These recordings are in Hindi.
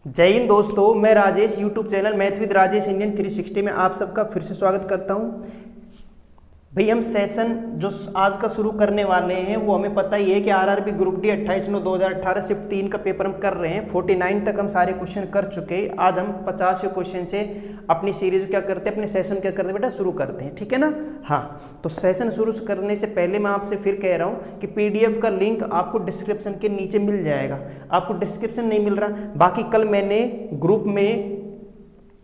जय हिंद दोस्तों, मैं Rajesh YouTube channel math with Rajesh Indian 360 में आप सबका फिर से स्वागत करता हूं। भाई हम सेशन जो आज का शुरू करने वाले हैं वो हमें पता ही है कि आरआरबी ग्रुप डी 28/9/2018 शिफ्ट 3 का पेपर हम कर रहे हैं। 49 तक हम सारे क्वेश्चन कर चुके हैं। आज हम 50 क्वेश्चन से अपनी सीरीज क्या करते हैं, अपने सेशन क्या करते हैं बेटा, शुरू करते हैं। ठीक है ना। हाँ, तो सेशन शुरू करने से पहले मैं आपसे फिर कह रहा हूँ कि पीडीएफ का लिंक आपको डिस्क्रिप्शन के नीचे मिल जाएगा। आपको डिस्क्रिप्शन नहीं मिल रहा, बाकी कल मैंने ग्रुप में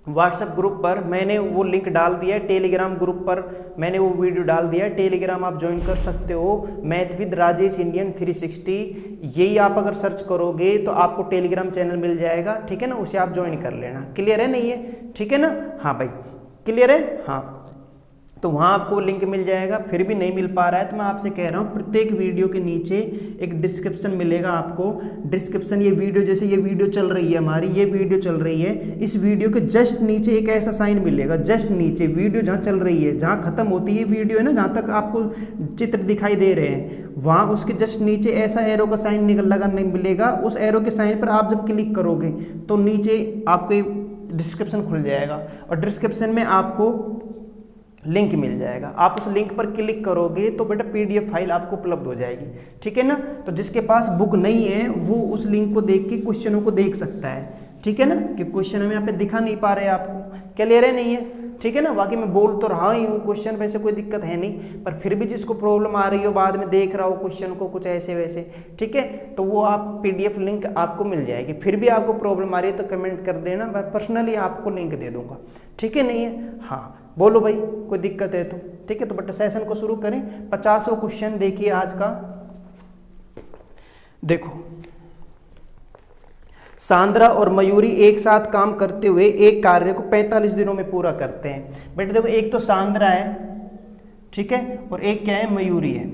व्हाट्सएप ग्रुप पर मैंने वो लिंक डाल दिया है, टेलीग्राम ग्रुप पर मैंने वो वीडियो डाल दिया है। टेलीग्राम आप ज्वाइन कर सकते हो, मैथ विद राजेश इंडियन 360 यही आप अगर सर्च करोगे तो आपको टेलीग्राम चैनल मिल जाएगा। ठीक है ना, उसे आप ज्वाइन कर लेना। क्लियर है नहीं है? ठीक है ना। हाँ भाई, क्लियर है। हाँ, तो वहाँ आपको लिंक मिल जाएगा। फिर भी नहीं मिल पा रहा है तो मैं आपसे कह रहा हूँ प्रत्येक वीडियो के नीचे एक डिस्क्रिप्शन मिलेगा आपको। डिस्क्रिप्शन, ये वीडियो जैसे ये वीडियो चल रही है हमारी, ये वीडियो चल रही है, इस वीडियो के जस्ट नीचे एक ऐसा साइन मिलेगा। जस्ट नीचे वीडियो जहाँ चल रही है, जहाँ खत्म होती है वीडियो है ना, जहाँ तक आपको चित्र दिखाई दे रहे हैं, वहाँ उसके जस्ट नीचे ऐसा एरो का साइन लगा नहीं मिलेगा। उस एरो के साइन पर आप जब क्लिक करोगे तो नीचे आपको डिस्क्रिप्शन खुल जाएगा और डिस्क्रिप्शन में आपको लिंक मिल जाएगा। आप उस लिंक पर क्लिक करोगे तो बेटा पीडीएफ फाइल आपको उपलब्ध हो जाएगी। ठीक है ना। तो जिसके पास बुक नहीं है वो उस लिंक को देख के क्वेश्चनों को देख सकता है। ठीक है ना, कि क्वेश्चन हमें यहाँ पे दिखा नहीं पा रहे आपको, क्लियर है नहीं है? ठीक है ना। बाकी मैं बोल तो रहा ही हूँ, क्वेश्चन वैसे कोई दिक्कत है नहीं, पर फिर भी जिसको प्रॉब्लम आ रही हो बाद में देख रहा हो क्वेश्चन को कुछ ऐसे वैसे, ठीक है, तो वो आप पीडीएफ लिंक आपको मिल जाएगी। फिर भी आपको प्रॉब्लम आ रही है तो कमेंट कर देना, मैं पर्सनली आपको लिंक दे दूंगा। ठीक है नहीं है? हाँ बोलो भाई, कोई दिक्कत है तो। ठीक है, तो बेटा सेशन को शुरू करें। 50वां क्वेश्चन देखिए आज का। देखो, सांद्रा और मयूरी एक साथ काम करते हुए एक कार्य को 45 दिनों में पूरा करते हैं। बेटा देखो, एक तो सांद्रा है, ठीक है, और एक क्या है, मयूरी है।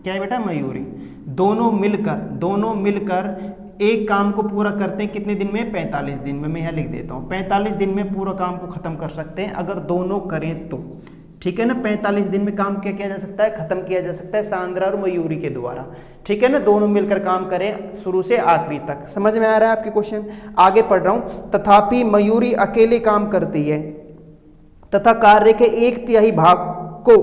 क्या है बेटा? मयूरी। दोनों मिलकर एक काम को पूरा करते हैं कितने दिन में? 45 दिन में। मैं यहाँ लिख देता हूँ 45 दिन में पूरा काम को खत्म कर सकते हैं अगर दोनों करें तो। ठीक है ना, 45 दिन में काम क्या किया जा सकता है? खत्म किया जा सकता है सांद्रा और मयूरी के द्वारा। ठीक है ना, दोनों मिलकर काम करें शुरू से आखिरी तक। समझ में आ रहा है आपके क्वेश्चन? आगे पढ़ रहा हूं। तथापि मयूरी अकेले काम करती है तथा कार्य के 1/3 भाग को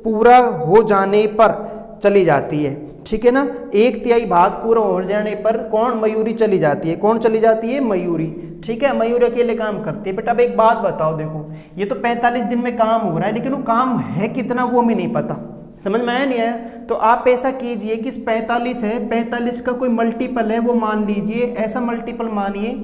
पूरा हो जाने पर चली जाती है। ठीक है ना, 1/3 भाग पूरा हो जाने पर कौन? मयूरी चली जाती है। कौन चली जाती है? मयूरी। ठीक है, मयूरी अकेले काम करती है। बेटा अब एक बात बताओ, देखो ये तो 45 दिन में काम हो रहा है, लेकिन वो काम है कितना वो हमें नहीं पता। समझ में आया नहीं आया? तो आप ऐसा कीजिए कि 45 है, 45 का कोई मल्टीपल है वो मान लीजिए, ऐसा मल्टीपल मानिए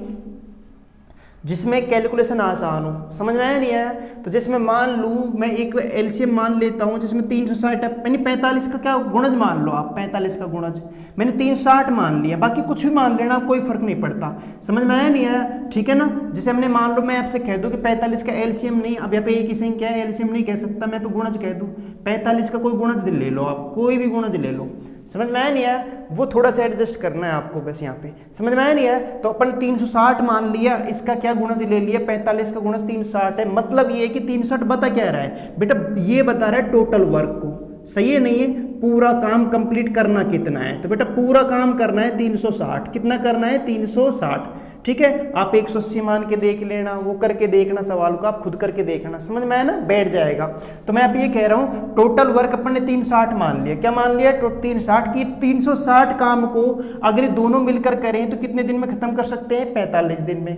जिसमें कैलकुलेशन आसान हो। समझ में आया नहीं आया? तो जिसमें मान लूँ मैं एक एलसीएम मान लेता हूँ जिसमें 360 यानी 45 का क्या गुणज मान लो आप, 45 का गुणज मैंने 360 मान लिया, बाकी कुछ भी मान लेना, कोई फर्क नहीं पड़ता। समझ में आया नहीं आया? ठीक है ना। जैसे हमने मान लो मैं आपसे कह दूँ कि 45 का एलसीएम नहीं, अब यहाँ पे एक ही संख्या है, एलसीएम नहीं कह सकता, मैं पे गुणज कह दूँ। 45 का कोई गुणज ले लो आप, कोई भी गुणज ले लो। समझ में आया नहीं आया? वो थोड़ा सा एडजस्ट करना है आपको बस यहाँ पे। समझ में आया नहीं आया? तो अपन 360 मान लिया, इसका क्या गुणज ले लिया, 45 का गुणज 360 है। मतलब ये है कि 360 बता क्या रहा है बेटा? ये बता रहा है टोटल वर्क को। सही है नहीं है? पूरा काम कंप्लीट करना कितना है, तो बेटा पूरा काम करना है 360। कितना करना है? 360। ठीक है, आप 180 मान के देख लेना, वो करके देखना, सवाल को आप खुद करके देखना। समझ में आया ना? बैठ जाएगा। तो मैं आप ये कह रहा हूँ टोटल वर्क अपन ने 360 मान लिया। क्या मान लिया? 360 की 360 काम को अगर दोनों मिलकर करें तो कितने दिन में खत्म कर सकते हैं? 45 दिन में।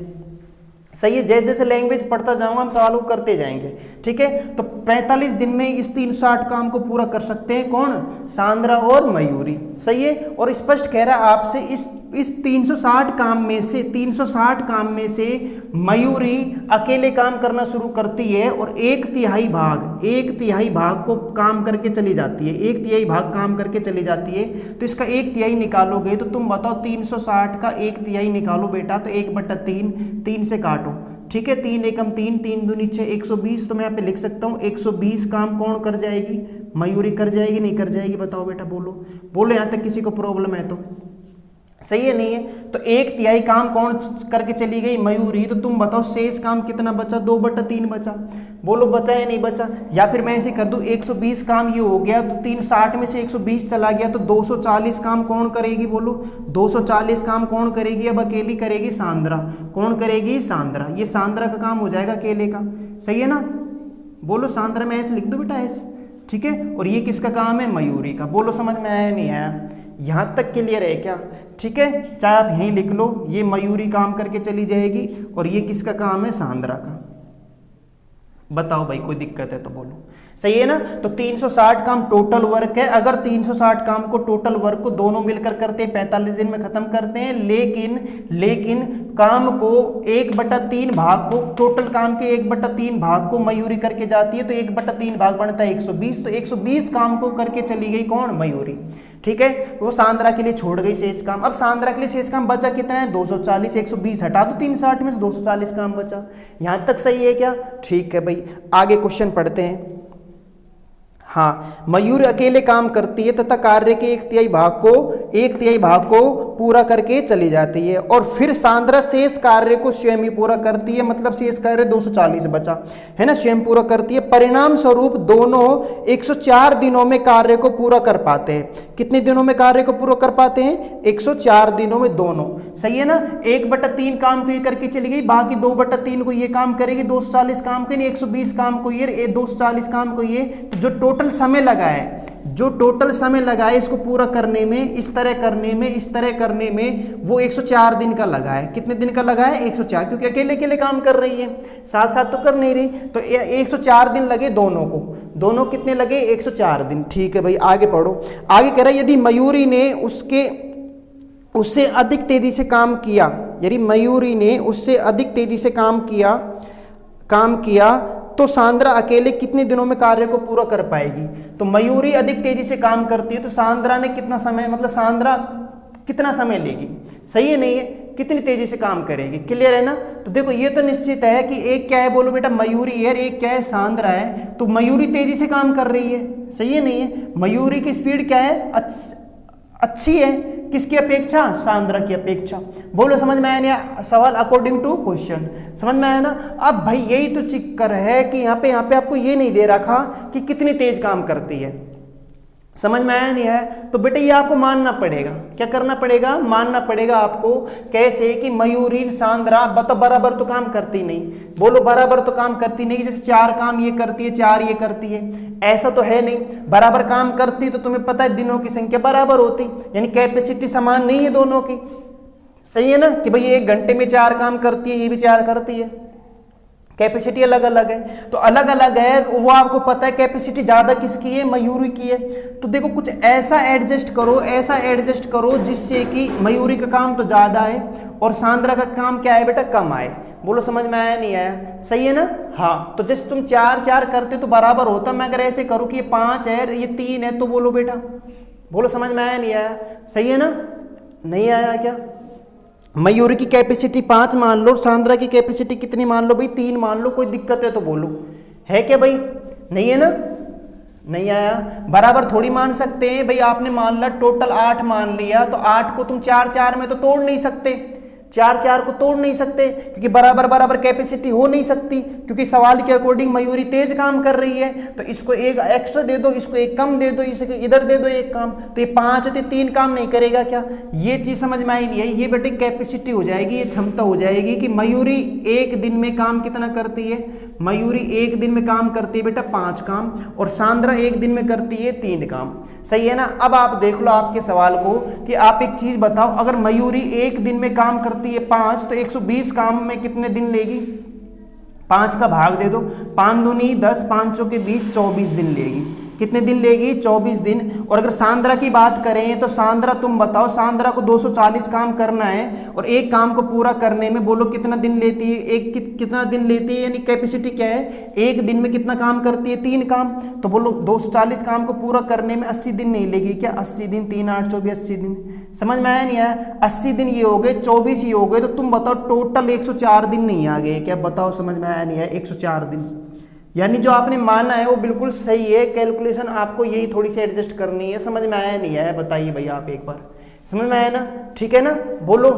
सही है। जैसे जैसे लैंग्वेज पढ़ता जाऊंगा हम सवालों को करते जाएंगे। ठीक है, तो 45 दिन में इस 360 काम को पूरा कर सकते हैं कौन? सांद्रा और मयूरी। सही है। और स्पष्ट कह रहा है आपसे इस 360 काम में से मयूरी अकेले काम करना शुरू करती है और 1/3 भाग को काम करके चली जाती है। 1/3 भाग काम करके चली जाती है। तो इसका 1/3 निकालोगे तो तुम बताओ 360 का 1/3 निकालो बेटा, तो 1/3, 3 से काटो। ठीक है, 3 एकम 3, 3 दूनी 6, 120। तो मैं यहाँ पे लिख सकता हूँ 120 काम कौन कर जाएगी? मयूरी कर जाएगी, नहीं कर जाएगी? बताओ बेटा, बोलो यहाँ तक किसी को प्रॉब्लम है तो। सही है नहीं है? तो 1/3 काम कौन करके चली गई? मयूरी। तो तुम बताओ शेष काम कितना बचा? 2/3 बचा। बोलो बचा या नहीं बचा। या फिर मैं ऐसे कर दूं 120 काम ये हो गया तो 360 में से 120 चला गया तो 240 काम कौन करेगी, बोलो 240 काम कौन करेगी, अब अकेली करेगी सांद्रा। कौन करेगी, सांद्रा। ये सांद्रा का काम हो जाएगा अकेले का, सही है ना। बोलो सांद्रा में ऐसे लिख दो बेटा ऐसे, ठीक है। और ये किसका काम है, मयूरी का। बोलो समझ में आया नहीं आया, यहाँ तक क्लियर है क्या, ठीक है। चाहे आप यहीं लिख लो, ये मयूरी काम करके चली जाएगी और ये किसका काम है, सांद्रा का। बताओ भाई कोई दिक्कत है तो बोलो, सही है ना। तो 360 काम टोटल वर्क है। अगर 360 काम को टोटल वर्क को दोनों मिलकर करते हैं 45 दिन में खत्म करते हैं, लेकिन काम को 1/3 भाग को, टोटल काम के 1/3 भाग को मयूरी करके जाती है तो 1/3 भाग बनता है 120। तो 120 काम को करके चली गई कौन, मयूरी, ठीक है। वो सांद्रा के लिए छोड़ गई शेष काम। अब सांद्रा के लिए शेष काम बचा कितना है, 240। 120 हटा दो 360 में से, 240 काम बचा। यहां तक सही है क्या, ठीक है भाई। आगे क्वेश्चन पढ़ते हैं। हाँ, मयूरी अकेले काम करती है तथा कार्य के 1/3 भाग को पूरा करके चली जाती है और फिर सांद्रा शेष कार्य को स्वयं ही पूरा करती है। मतलब शेष कार्य 240 बचा है ना, स्वयं पूरा करती है। परिणाम स्वरूप दोनों 104 दिनों में कार्य को पूरा कर पाते हैं। कितने दिनों में कार्य को पूरा कर पाते हैं, 104 दिनों में दोनों, सही है ना। 1/3 काम को ये करके चली गई, बाकी 2/3 को ये काम करेगी। 240 काम को, 120 काम को ये, 240 काम को ये। तो जो टोटल समय लगा है, इसको पूरा करने में, इस तरह करने में वो 104 दिन का लगा है। कितने दिन का लगा है, 104, क्योंकि अकेले काम कर रही है, साथ तो कर नहीं रही। तो 104 दिन लगे दोनों को। दोनों कितने लगे, 104 दिन, ठीक है भाई। आगे पढ़ो। आगे कह रहा है यदि मयूरी ने उससे अधिक तेजी से काम किया, यदि मयूरी ने उससे अधिक तेजी से काम किया तो सांद्रा अकेले कितने दिनों में कार्य को पूरा कर पाएगी। तो मयूरी अधिक तेजी से काम करती है तो सांद्रा ने कितना समय, मतलब सांद्रा कितना समय लेगी, सही है नहीं है, कितनी तेजी से काम करेगी, क्लियर है ना। तो देखो ये तो निश्चित है कि एक क्या है, बोलो बेटा मयूरी है, एक क्या है, सांद्रा है। तो मयूरी तेजी से काम कर रही है, सही है नहीं है। मयूरी की स्पीड क्या है, अच्छी है, किसकी अपेक्षा, सांद्रा की अपेक्षा। बोलो समझ में आया नहीं सवाल, अकॉर्डिंग टू क्वेश्चन, समझ में आया ना। अब भाई यही तो चक्कर है कि यहाँ पे आपको ये नहीं दे रखा कि कितनी तेज काम करती है, समझ में आया नहीं है। तो बेटे ये आपको मानना पड़ेगा, क्या करना पड़ेगा, मानना पड़ेगा आपको। कैसे कि मयूरी सांद्रा बराबर तो काम करती नहीं, बोलो बराबर तो काम करती नहीं। जैसे 4 काम ये करती है, 4 ये करती है, ऐसा तो है नहीं। बराबर काम करती तो तुम्हें पता है दिनों की संख्या बराबर होती, यानी कैपेसिटी समान नहीं है दोनों की, सही है ना। कि भाई 1 घंटे में 4 काम करती है, ये भी 4 करती है, कैपेसिटी अलग अलग है। तो अलग अलग है, वो आपको पता है कैपेसिटी ज्यादा किसकी है, मयूरी की है। तो देखो कुछ ऐसा एडजस्ट करो जिससे कि मयूरी का काम तो ज्यादा है और सांद्रा का काम क्या है बेटा, कम आए। बोलो समझ में आया नहीं आया, सही है ना। हाँ, तो जैसे तुम 4 करते तो बराबर होता। मैं अगर ऐसे करूँ कि ये 5 है, ये 3 है, तो बोलो बेटा, बोलो समझ में आया नहीं आया, सही है ना, नहीं आया क्या। मयूरी की कैपेसिटी 5 मान लो, सांद्रा की कैपेसिटी कितनी मान लो भाई, 3 मान लो। कोई दिक्कत है तो बोलो, है क्या भाई, नहीं है ना, नहीं आया। बराबर थोड़ी मान सकते हैं भाई, आपने मान ला टोटल 8 मान लिया, तो 8 को तुम 4 में तो तोड़ नहीं सकते, 4 को तोड़ नहीं सकते, क्योंकि बराबर कैपेसिटी हो नहीं सकती, क्योंकि सवाल के अकॉर्डिंग मयूरी तेज काम कर रही है। तो इसको 1 एक्स्ट्रा दे दो, इसको 1 कम दे दो, इसको इधर दे दो 1 काम। तो ये 5 है तो 3 काम नहीं करेगा क्या, ये चीज समझ में आई नहीं है। ये बेटे कैपेसिटी हो जाएगी, ये क्षमता हो जाएगी कि मयूरी 1 दिन में काम कितना करती है। मयूरी 1 दिन में काम करती है बेटा 5 काम और सांद्रा 1 दिन में करती है 3 काम, सही है ना। अब आप देख लो आपके सवाल को कि आप एक चीज बताओ, अगर मयूरी 1 दिन में काम करती है 5 तो 120 काम में कितने दिन लेगी, 5 का भाग दे दो, 5 दूनी 10, 5 चौके 20, 24 दिन लेगी। कितने दिन लेगी, 24 दिन। और अगर सांद्रा की बात करें तो सांद्रा, तुम बताओ, सांद्रा को 240 काम करना है और 1 काम को पूरा करने में बोलो कितना दिन लेती है, कितना दिन लेती है, यानी कैपेसिटी क्या है, 1 दिन में कितना काम करती है, 3 काम। तो बोलो 240 काम को पूरा करने में 80 दिन नहीं लेगी क्या, 80 दिन, 3 8 24, 80 दिन। समझ में आया नहीं आया, 80 दिन ये हो गए, 24 ये हो गए, तो तुम बताओ टोटल 104 दिन नहीं आ गए क्या, बताओ समझ में आया नहीं आया, 104 दिन। यानी जो आपने माना है वो बिल्कुल सही है, कैलकुलेशन आपको यही थोड़ी सी एडजस्ट करनी है। समझ में आया नहीं आया, बताइए भैया आप एक बार, समझ में आया ना, ठीक है ना, बोलो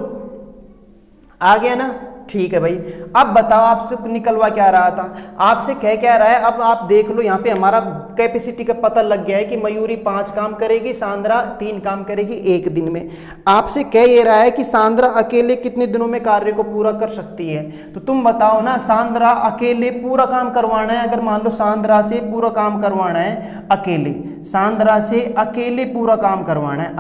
आ गया ना, ठीक है भाई। अब बताओ आपसे निकलवा क्या रहा था, आपसे कह क्या रहा है, अब आप देख लो यहाँ पे हमारा कैपेसिटी का पता लग गया है कि मयूरी 5 काम करेगी, सांद्रा 3 काम करेगी एक दिन में। आपसे कह ये रहा है कि सांद्रा अकेले कितने दिनों में कार्य को पूरा कर सकती है, तो तुम बताओ ना, सांद्रा अकेले पूरा काम करवाना है, अगर मान लो सांद्रा से पूरा काम करवाना है अकेले, सांद्रा से अकेले पूरा काम करवाना है,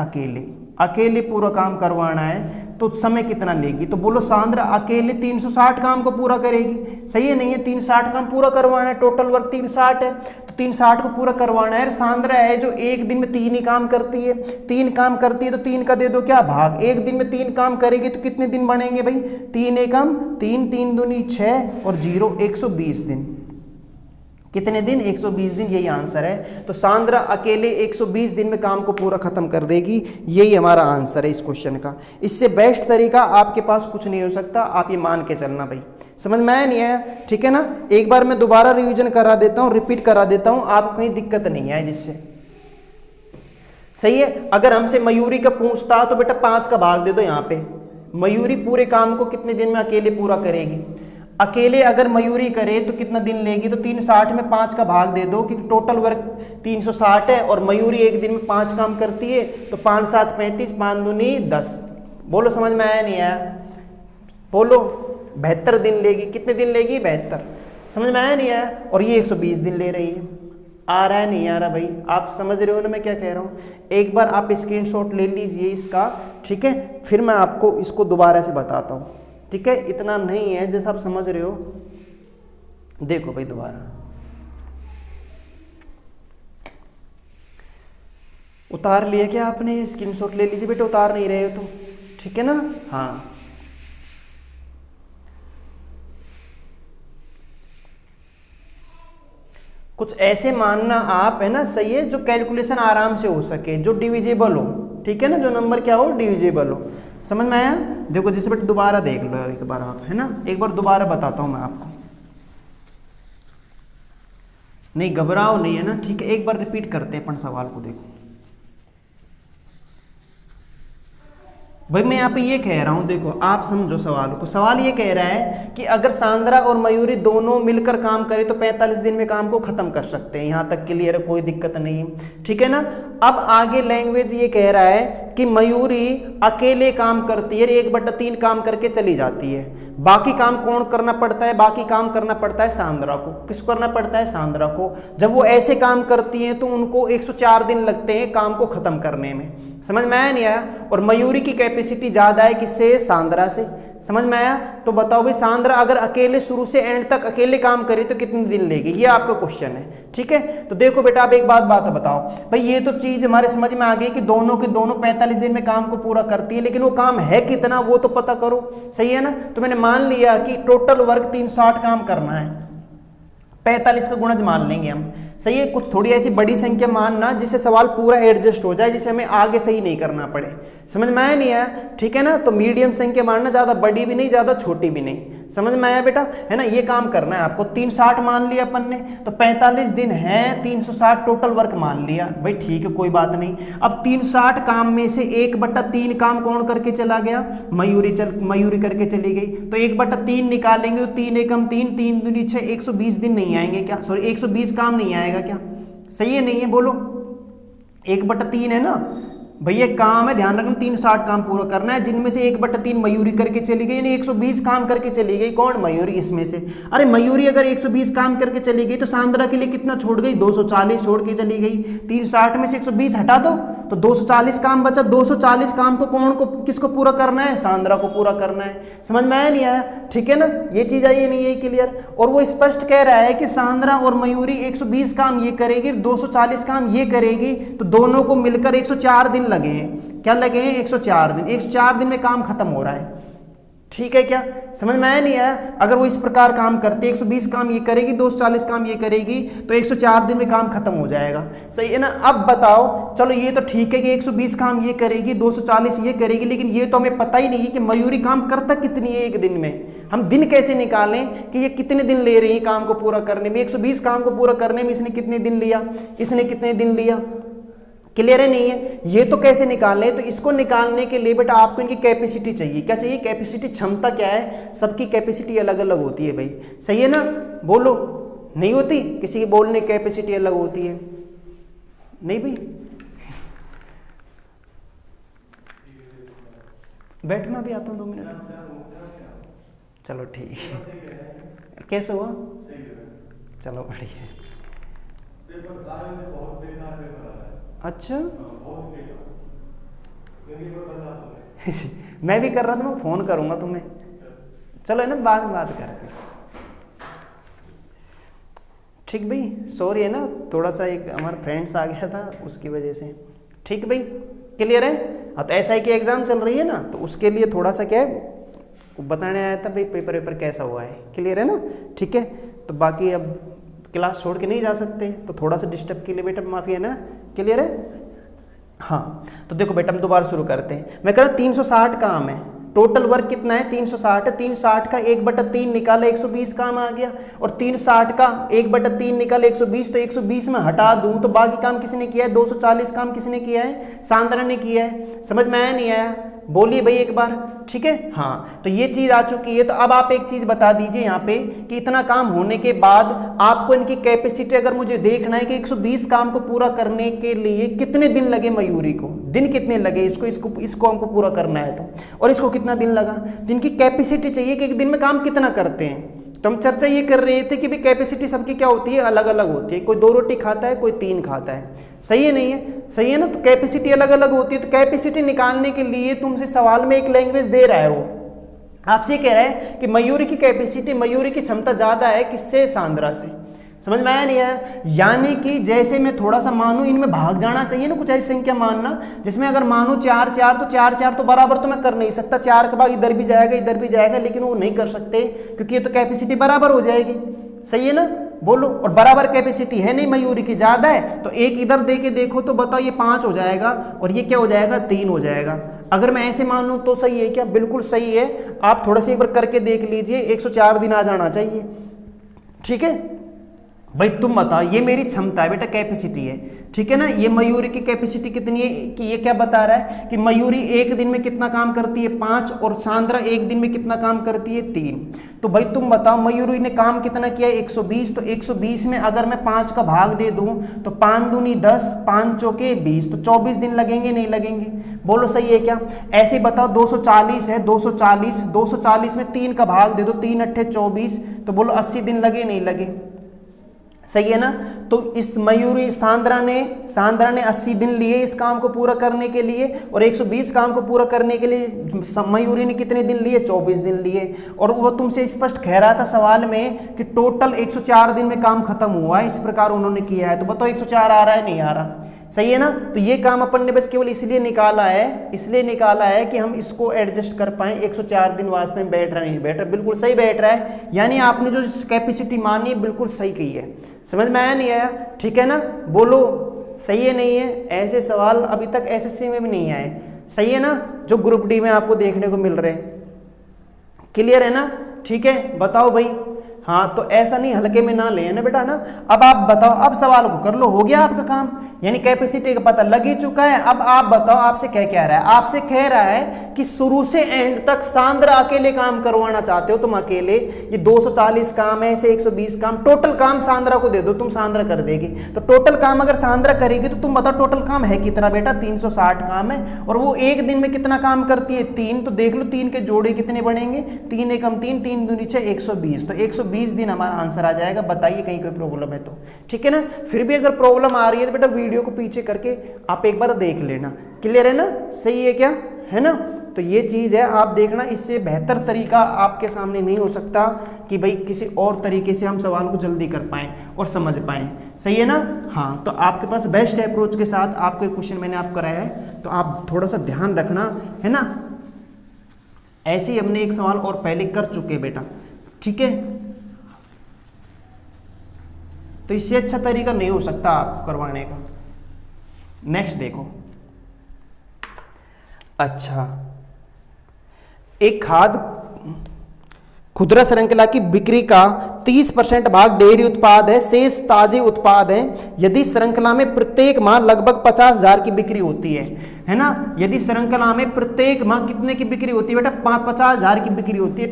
अकेले पूरा काम करवाना है तो समय कितना लेगी, तो बोलो सांद्रा अकेले 360 काम को पूरा करेगी, सही है नहीं है, 360 काम पूरा करवाना है, टोटल वर्क 360 है, तो 360 को पूरा करवाना है। सांद्रा है जो एक दिन में 3 ही काम करती है, 3 काम करती है तो 3 का दे दो क्या भाग, एक दिन में 3 काम करेगी तो कितने दिन बनेंगे भाई, 3 एकम 3, 3 दूनी 6 और 0 120 दिन, कितने दिन, 120 दिन, यही आंसर है। तो सांद्रा अकेले 120 दिन में काम को पूरा खत्म कर देगी, यही हमारा आंसर है इस क्वेश्चन का। इससे बेस्ट तरीका आपके पास कुछ नहीं हो सकता, आप ये मान के चलना भाई। समझ में आया नहीं आया, ठीक है ना। एक बार मैं दोबारा रिवीजन करा देता हूँ, रिपीट करा देता हूँ, आपको कहीं दिक्कत नहीं है जिससे, सही है। अगर हमसे मयूरी का पूछता तो बेटा 5 का भाग दे दो, यहाँ पे मयूरी पूरे काम को कितने दिन में अकेले पूरा करेगी, अकेले अगर मयूरी करे तो कितना दिन लेगी, तो 360 में 5 का भाग दे दो, क्योंकि टोटल वर्क 360 है और मयूरी एक दिन में 5 काम करती है, तो 5 7 35, 5 दूनी 10। बोलो समझ में आया नहीं आया, बोलो 72 दिन लेगी, कितने दिन लेगी, 72। समझ में आया नहीं आया, और ये 120 दिन ले रही है। आ रहा है नहीं आ रहा भाई, आप समझ रहे हो ना मैं क्या कह रहा हूँ। एक बार आप स्क्रीनशॉट ले लीजिए इसका, ठीक है, फिर मैं आपको इसको दोबारा से बताता हूँ, ठीक है। इतना नहीं है जैसा आप समझ रहे हो, देखो भाई दोबारा उतार लिया क्या आपने, स्क्रीनशॉट ले लीजिए बेटा, उतार नहीं रहे हो तो, ठीक है ना। हाँ कुछ ऐसे मानना आप, है ना, सही है, जो कैलकुलेशन आराम से हो सके, जो डिविजिबल हो, ठीक है ना, जो नंबर क्या हो, डिविजिबल हो। समझ में आया। देखो जैसे बेटा दोबारा देख लो एक बार आप, है ना, एक बार दोबारा बताता हूं मैं आपको, नहीं घबराओ नहीं, है ना, ठीक है। एक बार रिपीट करते हैं अपन सवाल को। देखो भाई मैं यहाँ पे ये कह रहा हूँ, देखो आप समझो सवाल को। सवाल ये कह रहा है कि अगर सांद्रा और मयूरी दोनों मिलकर काम करें तो 45 दिन में काम को खत्म कर सकते हैं। यहाँ तक क्लियर है, कोई दिक्कत नहीं है, ठीक है ना। अब आगे लैंग्वेज ये कह रहा है कि मयूरी अकेले काम करती है, 1/3 काम करके चली जाती है, बाकी काम कौन करना पड़ता है, बाकी काम करना पड़ता है सांद्रा को। किसको करना पड़ता है, सांद्रा को। जब वो ऐसे काम करती हैं तो उनको 104 दिन लगते हैं काम को खत्म करने में। समझ में आया नहीं आया। और मयूरी की कैपेसिटी ज्यादा है किससे, सांद्रा से। समझ में आया। तो बताओ भाई सांद्रा अगर अकेले शुरू से एंड तक अकेले काम करे तो कितने दिन लेगी, ये आपका क्वेश्चन है, ठीक है। तो देखो बेटा आप एक बात बताओ भाई, ये तो चीज हमारे समझ में आ गई कि दोनों के दोनों 45 दिन में काम को पूरा करती है, लेकिन वो काम है कितना वो तो पता करो, सही है ना। तो मैंने मान लिया कि टोटल वर्क 360 काम करना है, 45 का गुणज मान लेंगे हम, सही है। कुछ थोड़ी ऐसी बड़ी संख्या मानना जिससे सवाल पूरा एडजस्ट हो जाए, जिसे हमें आगे सही नहीं करना पड़े। समझ में आया नहीं आया, ठीक है ना। तो मीडियम संख्या मानना, ज्यादा बड़ी भी नहीं ज्यादा छोटी भी नहीं। समझ में आया बेटा, है ना। ये काम करना है आपको। 360 मान लिया अपन ने, तो 45 दिन है, 360 टोटल वर्क मान लिया भाई, ठीक है कोई बात नहीं। अब 360 काम में से 1/3 काम कौन करके चला गया, मयूरी करके चली गई, तो 1/3 निकालेंगे तो 3 एकम 3, 3 दूनी 6, 120 दिन नहीं आएंगे क्या, सॉरी 120 काम नहीं आएगा क्या, सही है नहीं है, बोलो 1/3 है ना भैया काम है, ध्यान रखना 360 काम पूरा करना है, जिनमें से 1/3 मयूरी करके चली गई, यानी 120 काम करके चली गई। कौन, मयूरी। इसमें से अरे मयूरी अगर 120 काम करके चली गई तो सांद्रा के लिए कितना छोड़ गई, 240 छोड़ के चली गई। 360 में से 120 हटा दो तो 240 काम बचा। 240 काम को कौन को किसको पूरा करना है, सांद्रा को पूरा करना है। समझ में आया नहीं आया, ठीक है ना। ये चीज आई नहीं है क्लियर। और वो स्पष्ट कह रहा है कि सांद्रा और मयूरी 120 काम ये करेगी, 240 काम ये करेगी, तो दोनों को मिलकर 104 दिन लगे हैं। क्या लगे हैं, 104 दिन। 104 दिन में काम खत्म हो रहा है, ठीक है क्या, समझ में आया नहीं आया। अगर वो इस प्रकार काम करती है, 120 काम ये करेगी, 240 काम ये करेगी, तो 104 दिन में काम खत्म हो जाएगा, सही है ना। अब बताओ, चलो ये तो ठीक है कि 120 काम ये करेगी, 240 ये करेगी, लेकिन ये तो हमें पता ही नहीं है कि मयूरी काम करता कितनी है एक दिन में। हम दिन कैसे निकालें कि ये कितने दिन ले रही है काम को पूरा करने में। 120 काम को पूरा करने में इसने कितने दिन लिया, इसने कितने दिन लिया, क्लियर है नहीं है? ये तो कैसे निकालने, तो इसको निकालने के लिए बेटा आपको इनकी कैपेसिटी चाहिए। क्या चाहिए? कैपेसिटी, क्षमता क्या है, सबकी कैपेसिटी अलग अलग होती है भाई, सही है ना? बोलो, नहीं होती? किसी की बोलने की कैपेसिटी अलग होती है, नहीं भाई? बैठना भी आता हूँ 2 मिनट, चलो ठीक है। कैसे हुआ? चलो बढ़िया। अच्छा मैं भी कर रहा था, मैं फोन करूंगा तुम्हें, चलो है ना, बाद में बात करते। ठीक भाई, सॉरी है ना, थोड़ा सा एक हमारा फ्रेंड्स आ गया था उसकी वजह से। ठीक भाई, क्लियर है? हाँ, तो SI की एग्जाम चल रही है ना, तो उसके लिए थोड़ा सा क्या है बताने आया था भाई, पेपर कैसा हुआ है, क्लियर है ना? ठीक है, तो बाकी अब क्लास छोड़ के नहीं जा सकते, तो थोड़ा सा डिस्टर्ब के लिए बेटा माफ़ी है ना, क्लियर है? हाँ, तो देखो बेटा हम दोबारा शुरू करते हैं। मैं कह रहा 360 काम है, टोटल वर्क कितना है? 360 है। 360 का 1/3 निकाला 120 काम आ गया, और 360 का 1/3 निकाला 120, तो 120 में हटा दूं तो बाकी काम किसने किया है? 240 काम किसने किया है? सांद्रा ने किया है। समझ में आया नहीं आया? बोलिए भाई एक बार, ठीक है? हाँ, तो ये चीज आ चुकी है। तो अब आप एक चीज बता दीजिए यहाँ पे कि इतना काम होने के बाद आपको इनकी कैपेसिटी अगर मुझे देखना है कि 120 काम को पूरा करने के लिए कितने दिन लगे मयूरी को, दिन कितने लगे इसको हमको पूरा करना है, तो और इसको कितना दिन लगा, तो इनकी कैपेसिटी चाहिए कि एक दिन में काम कितना करते हैं। तो हम चर्चा ये कर रहे थे कि भाई कैपेसिटी सबकी क्या होती है? अलग अलग होती है, कोई 2 रोटी खाता है, कोई 3 खाता है, सही है नहीं है? सही है ना? तो कैपेसिटी अलग अलग होती है। तो कैपेसिटी निकालने के लिए तुमसे सवाल में एक लैंग्वेज दे रहा है, वो आपसे कह रहा है कि मयूरी की कैपेसिटी, मयूरी की क्षमता ज्यादा है किससे? सांद्रा से। समझ में आया नहीं आया? यानी कि जैसे मैं थोड़ा सा मानूं, इनमें भाग जाना चाहिए ना, कुछ ऐसी संख्या मानना जिसमें अगर मानूं 4 4 तो 4 4 तो बराबर तो मैं कर नहीं सकता, 4 का भाग इधर भी जाएगा इधर भी जाएगा, लेकिन वो नहीं कर सकते क्योंकि ये तो कैपेसिटी बराबर हो जाएगी, सही है ना? बोलो, और बराबर कैपेसिटी है नहीं, मयूरी की ज्यादा है, तो एक इधर दे के देखो तो बताओ ये 5 हो जाएगा और ये क्या हो जाएगा? 3 हो जाएगा। अगर मैं ऐसे मानूं तो सही है क्या? बिल्कुल सही है। आप थोड़ा सा एक बार करके देख लीजिए, 104 दिन आ जाना चाहिए, ठीक है भाई? तुम बताओ, ये मेरी क्षमता है बेटा, कैपेसिटी है, ठीक है ना? ये मयूरी की कैपेसिटी कितनी है कि ये क्या बता रहा है कि मयूरी एक दिन में कितना काम करती है? 5, और सांद्रा एक दिन में कितना काम करती है? 3। तो भाई तुम बताओ, मयूरी ने काम कितना किया है? 120। तो 120 में अगर मैं 5 का भाग दे दूं तो 5 दूनी 10, 5 चौके 20, तो 24 दिन लगेंगे नहीं लगेंगे? बोलो, सही है क्या? ऐसे बताओ 240 है, 240 में 3 का भाग दे दो, 3 अट्ठे 24, तो बोलो 80 दिन लगे नहीं लगे? सही है ना? तो इस मयूरी सांद्रा ने 80 दिन लिए इस काम को पूरा करने के लिए, और 120 काम को पूरा करने के लिए मयूरी ने कितने दिन लिए? 24 दिन लिए। और वो तुमसे स्पष्ट कह रहा था सवाल में कि टोटल 104 दिन में काम खत्म हुआ है, इस प्रकार उन्होंने किया है। तो बताओ 104 आ रहा है नहीं आ रहा? सही है ना? तो ये काम अपन ने बस केवल इसलिए निकाला है कि हम इसको एडजस्ट कर पाए। 104 दिन वास्तव में बैठ रहा नहीं बैठ रहा, बिल्कुल सही बैठ रहा है। यानी आपने जो कैपेसिटी मानी है बिल्कुल सही की है। समझ में आया नहीं आया? ठीक है ना? बोलो, सही है नहीं है? ऐसे सवाल अभी तक SSC में भी नहीं आए, सही है ना? जो ग्रुप डी में आपको देखने को मिल रहे, क्लियर है ना? ठीक है, बताओ भाई। हाँ, तो ऐसा नहीं हल्के में ना ले ना बेटा ना। अब आप बताओ, अब सवाल को कर लो, हो गया आपका काम, यानी कैपेसिटी का पता लग ही चुका है। अब आप बताओ, आपसे क्या कह रहा है? आपसे कह रहा है कि शुरू से एंड तक सांद्रा अकेले काम करवाना चाहते हो तुम, अकेले। ये 240 काम है, ऐसे 120 काम, टोटल काम सांद्रा को दे दो, तुम सांद्रा कर देगी। तो टोटल काम अगर सांद्रा करेगी तो तुम बताओ टोटल काम है कितना बेटा? 360 काम है, और वो एक दिन में कितना काम करती है? 3। तो देख लो 3 के जोड़े कितने बनेंगे? 3 एकम 3, 3 दूनी 6, 120। तो 120 दिन हमारा आंसर आ जाएगा। बताइए कहीं कोई प्रॉब्लम है तो, ठीक है ना? फिर भी अगर प्रॉब्लम आ रही है तो बेटा वीडियो को पीछे करके आप एक बार देख लेना, क्लियर है ना? सही है क्या? है ना? तो ये चीज है, आप देखना, इससे बेहतर तरीका आपके सामने नहीं हो सकता कि भाई किसी और तरीके से हम सवाल को जल्दी कर पाएं और समझ पाएं, सही है ना? हाँ, तो आपके पास बेस्ट अप्रोच के साथ आपको क्वेश्चन मैंने आप कराया है, तो आप थोड़ा सा ध्यान रखना, है ना? ऐसे ही हमने एक सवाल और पहले कर चुके बेटा, ठीक है? तो इससे अच्छा तरीका नहीं हो सकता आपको करवाने का। नेक्स्ट देखो, अच्छा, एक खाद खुदरा श्रृंखला की बिक्री का 30% भाग डेयरी उत्पाद है, शेष ताजे उत्पाद है। यदि श्रृंखला में प्रत्येक माह लगभग 50,000 की बिक्री होती है ना। यदि श्रृंखला में प्रत्येक माह कितने की बिक्री होती है बेटा, 50,000 की बिक्री होती है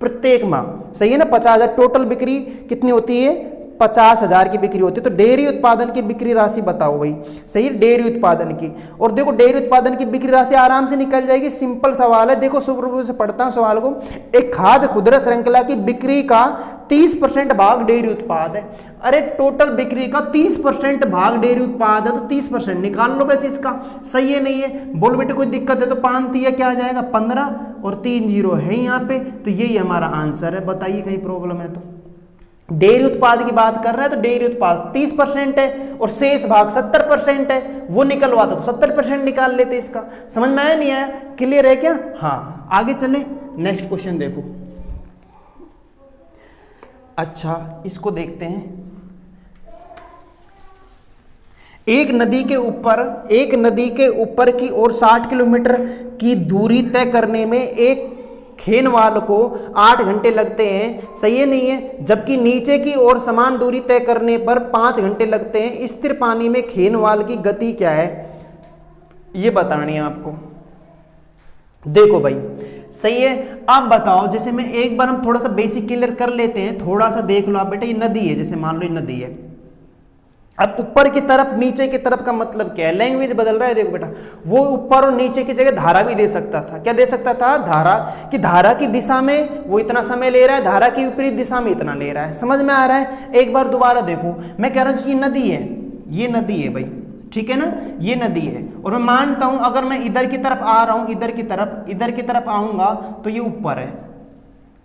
प्रत्येक माह, सही है ना। 50,000 टोटल बिक्री कितनी होती है, 50,000 की बिक्री होती है। तो डेयरी उत्पादन की बिक्री राशि बताओ भाई, सही है, डेयरी उत्पादन की। और देखो डेयरी उत्पादन की बिक्री राशि आराम से निकल जाएगी, सिंपल सवाल है। देखो शुरू से पढ़ता हूं सवाल को। एक खाद्य खुदरा श्रृंखला की बिक्री का 30% भाग डेयरी उत्पाद है। अरे टोटल बिक्री का 30% भाग डेयरी उत्पाद है, तो 30% निकाल लो वैसे इसका, सही है नहीं है। बोल बेटे कोई दिक्कत है तो 5 3 क्या आ जाएगा 15 और 3 0 है यहाँ पे, तो यही हमारा आंसर है। बताइए कहीं प्रॉब्लम है तो। डेयरी उत्पाद की बात कर रहे हैं तो डेयरी उत्पाद 30% है और शेष भाग 70% है, वो निकलवाता तो 70% निकाल लेते। इसका समझ में आया नहीं आया, क्लियर है क्या? हाँ आगे चले, नेक्स्ट क्वेश्चन देखो। अच्छा इसको देखते हैं। एक नदी के ऊपर की ओर 60 किलोमीटर की दूरी तय करने में एक खेनवाल को 8 घंटे लगते हैं, सही है नहीं है। जबकि नीचे की ओर समान दूरी तय करने पर 5 घंटे लगते हैं। स्थिर पानी में खेनवाल की गति क्या है, ये बतानी है आपको। देखो भाई सही है। अब बताओ, जैसे मैं एक बार हम थोड़ा सा बेसिक क्लियर कर लेते हैं, थोड़ा सा देख लो आप बेटा। ये नदी है, जैसे मान लो ये नदी है। अब ऊपर की तरफ नीचे की तरफ का मतलब क्या है, लैंग्वेज बदल रहा है। देखो बेटा, वो ऊपर और नीचे की जगह धारा भी दे सकता था। क्या दे सकता था, धारा। कि धारा की दिशा में वो इतना समय ले रहा है, धारा की विपरीत दिशा में इतना ले रहा है। समझ में आ रहा है? एक बार दोबारा देखो, मैं कह रहा हूं ये नदी है, ये नदी है भाई, ठीक है ना, ये नदी है। और मैं मानता हूं अगर मैं इधर की तरफ आ रहा हूं, इधर की तरफ आऊंगा तो ये ऊपर है।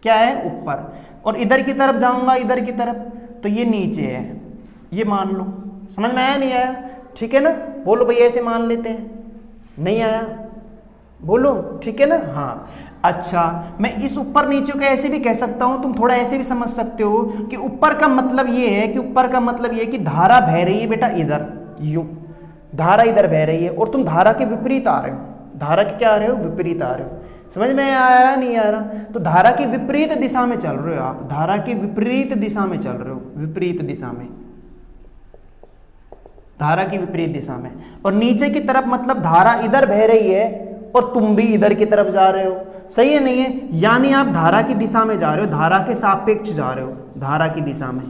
क्या है, ऊपर। और इधर की तरफ जाऊंगा, इधर की तरफ, तो ये नीचे है। ये मान लो। समझ में आया नहीं आया? ठीक है ना, बोलो भाई ऐसे मान लेते हैं। नहीं आया बोलो, ठीक है ना। हाँ अच्छा, मैं इस ऊपर नीचे को ऐसे भी कह सकता हूं, तुम थोड़ा ऐसे भी समझ सकते हो कि ऊपर का मतलब ये है कि धारा बह रही है बेटा इधर, यूं धारा इधर बह रही है और तुम धारा के विपरीत आ रहे हो। धारा के क्या आ रहे हो, विपरीत आ रहे हो। समझ में आ रहा नहीं आ रहा? तो धारा की विपरीत दिशा में चल रहे हो आप, धारा की विपरीत दिशा में चल रहे हो, विपरीत दिशा में, धारा की विपरीत दिशा में। और नीचे की तरफ मतलब धारा इधर बह रही है और तुम भी इधर की तरफ जा रहे हो, सही है नहीं है। यानी आप धारा की दिशा में जा रहे हो, धारा के सापेक्ष जा रहे हो, धारा की दिशा में,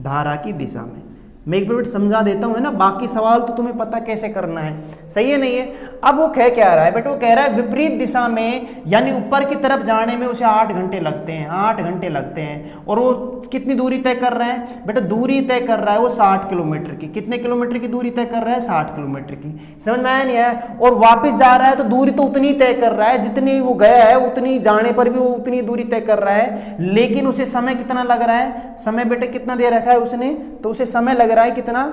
धारा की दिशा में। मैं एक मिनट समझा देता हूं, है ना। बाकी सवाल तो तुम्हें पता कैसे करना है, सही है नहीं है। अब वो कह क्या रहा है बेटा, वो कह रहा है विपरीत दिशा में, यानी ऊपर की तरफ जाने में उसे 8 घंटे लगते हैं, 8 घंटे लगते हैं। और वो कितनी दूरी तय कर रहा है बेटा, दूरी तय कर रहा है वो 60 किलोमीटर की। कितने किलोमीटर की दूरी तय कर रहा है, 60 किलोमीटर की। समझ में आया नहीं आया? और वापस जा रहा है तो दूरी तो उतनी तय कर रहा है जितनी वो गया है, उतनी जाने पर भी वो उतनी दूरी तय कर रहा है। लेकिन उसे समय कितना लग रहा है, समय बेटा कितना दे रखा है उसने, तो उसे समय लग रहा है कितना,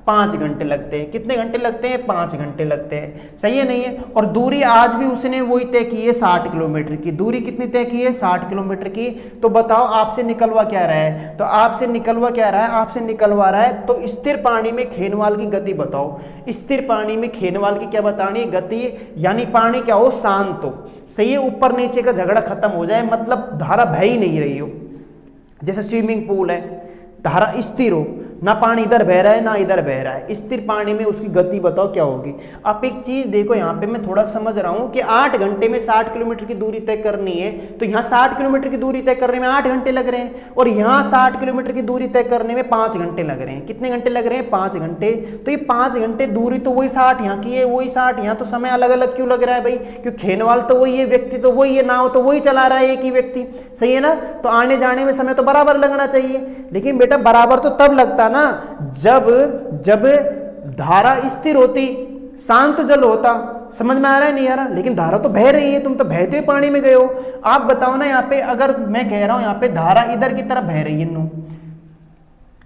5 घंटे लगते हैं। कितने घंटे लगते हैं, 5 घंटे लगते हैं, सही है नहीं है। और दूरी आज भी उसने वही तय की है, 60 किलोमीटर की। दूरी कितनी तय की है, 60 किलोमीटर की। तो बताओ आपसे निकलवा क्या रहा है, तो आपसे निकलवा क्या रहा है, आपसे निकलवा रहा है तो स्थिर पानी में खेनवाल की गति बताओ। स्थिर पानी में खेनवाल की क्या बतानी है, गति। यानी पानी क्या हो, शांत हो, सही है, ऊपर नीचे का झगड़ा खत्म हो जाए, मतलब धारा बह ही नहीं रही हो। जैसे स्विमिंग पूल है, धारा स्थिर हो, ना पानी इधर बह रहा है ना इधर बह रहा है। स्थिर पानी में उसकी गति बताओ क्या होगी। आप एक चीज देखो, यहाँ पे मैं थोड़ा समझ रहा हूँ कि 8 घंटे में 60 किलोमीटर की दूरी तय करनी है, तो यहाँ 60 किलोमीटर की दूरी तय करने में 8 घंटे लग रहे हैं, और यहाँ 60 किलोमीटर की दूरी तय करने में 5 घंटे लग रहे हैं। कितने घंटे लग रहे हैं, 5 घंटे। तो ये 5 घंटे दूरी तो वही 60 यहाँ की है, वही 60 यहाँ, तो समय अलग अलग क्यों लग रहा है भाई, क्योंकि खेनवाल तो वही है, व्यक्ति तो वही है, नाव तो वही चला रहा है एक ही व्यक्ति, सही है ना। तो आने जाने में समय तो बराबर लगना चाहिए। लेकिन बेटा बराबर तो तब लगता ना जब धारा स्थिर होती, शांत जल होता। समझ में आ रहा है नहीं आ रहा? लेकिन धारा तो बह रही है, तुम तो बहते हुए पानी में गए हो। आप बताओ ना, यहाँ पे अगर मैं कह रहा हूं यहाँ पे धारा इधर की तरफ बह रही है,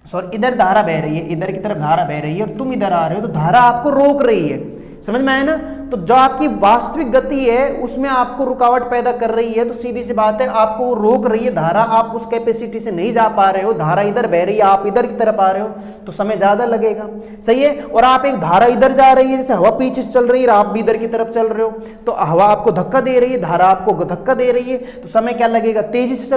सॉरी इधर धारा बह रही है, इधर की तरफ धारा बह रही है और तुम इधर आ रहे हो, तो धारा आपको रोक रही है। समझ में आया ना? तो जो आपकी वास्तविक गति है उसमें आपको रुकावट पैदा कर रही है, तो सीधी सी बात है आपको वो रोक रही है धारा, आप उस कैपेसिटी से नहीं जा पा रहे हो, धारा इधर बह रही है, आप इधर की तरफ आ रहे हो, तो समय ज्यादा लगेगा। सही है। और आप एक धारा इधर जा रही है, जैसे हवा पीछे से चल रही है, आप भी इधर की तरफ चल रहे हो, तो हवा आपको धक्का दे रही है, धारा आपको धक्का दे रही है, तो समय क्या लगेगा, तेजी से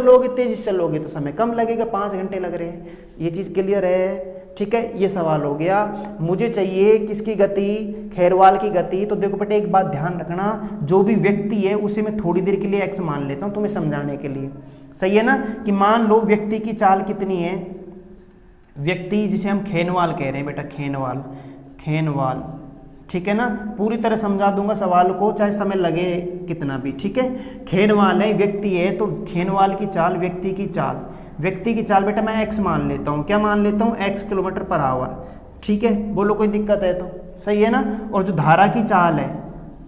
चलोगे तो समय कम लगेगा, 5 घंटे लग रहे हैं। ये चीज क्लियर है। ठीक है, ये सवाल हो गया। मुझे चाहिए किसकी गति, खैरवाल की गति। तो देखो बेटे एक बात ध्यान रखना, जो भी व्यक्ति है उसे मैं थोड़ी देर के लिए एक्स मान लेता हूं तुम्हें समझाने के लिए। सही है ना, कि मान लो व्यक्ति की चाल कितनी है, व्यक्ति जिसे हम खेनवाल कह रहे हैं बेटा, खेनवाल। ठीक है ना, पूरी तरह समझा दूंगा सवाल को, चाहे समय लगे कितना भी। ठीक है, खेनवाल है, व्यक्ति है, तो खेनवाल की चाल, व्यक्ति की चाल बेटा मैं x मान लेता हूँ। क्या मान लेता हूँ, x किलोमीटर पर आवर। ठीक है, बोलो कोई दिक्कत है तो। सही है ना। और जो धारा की चाल है,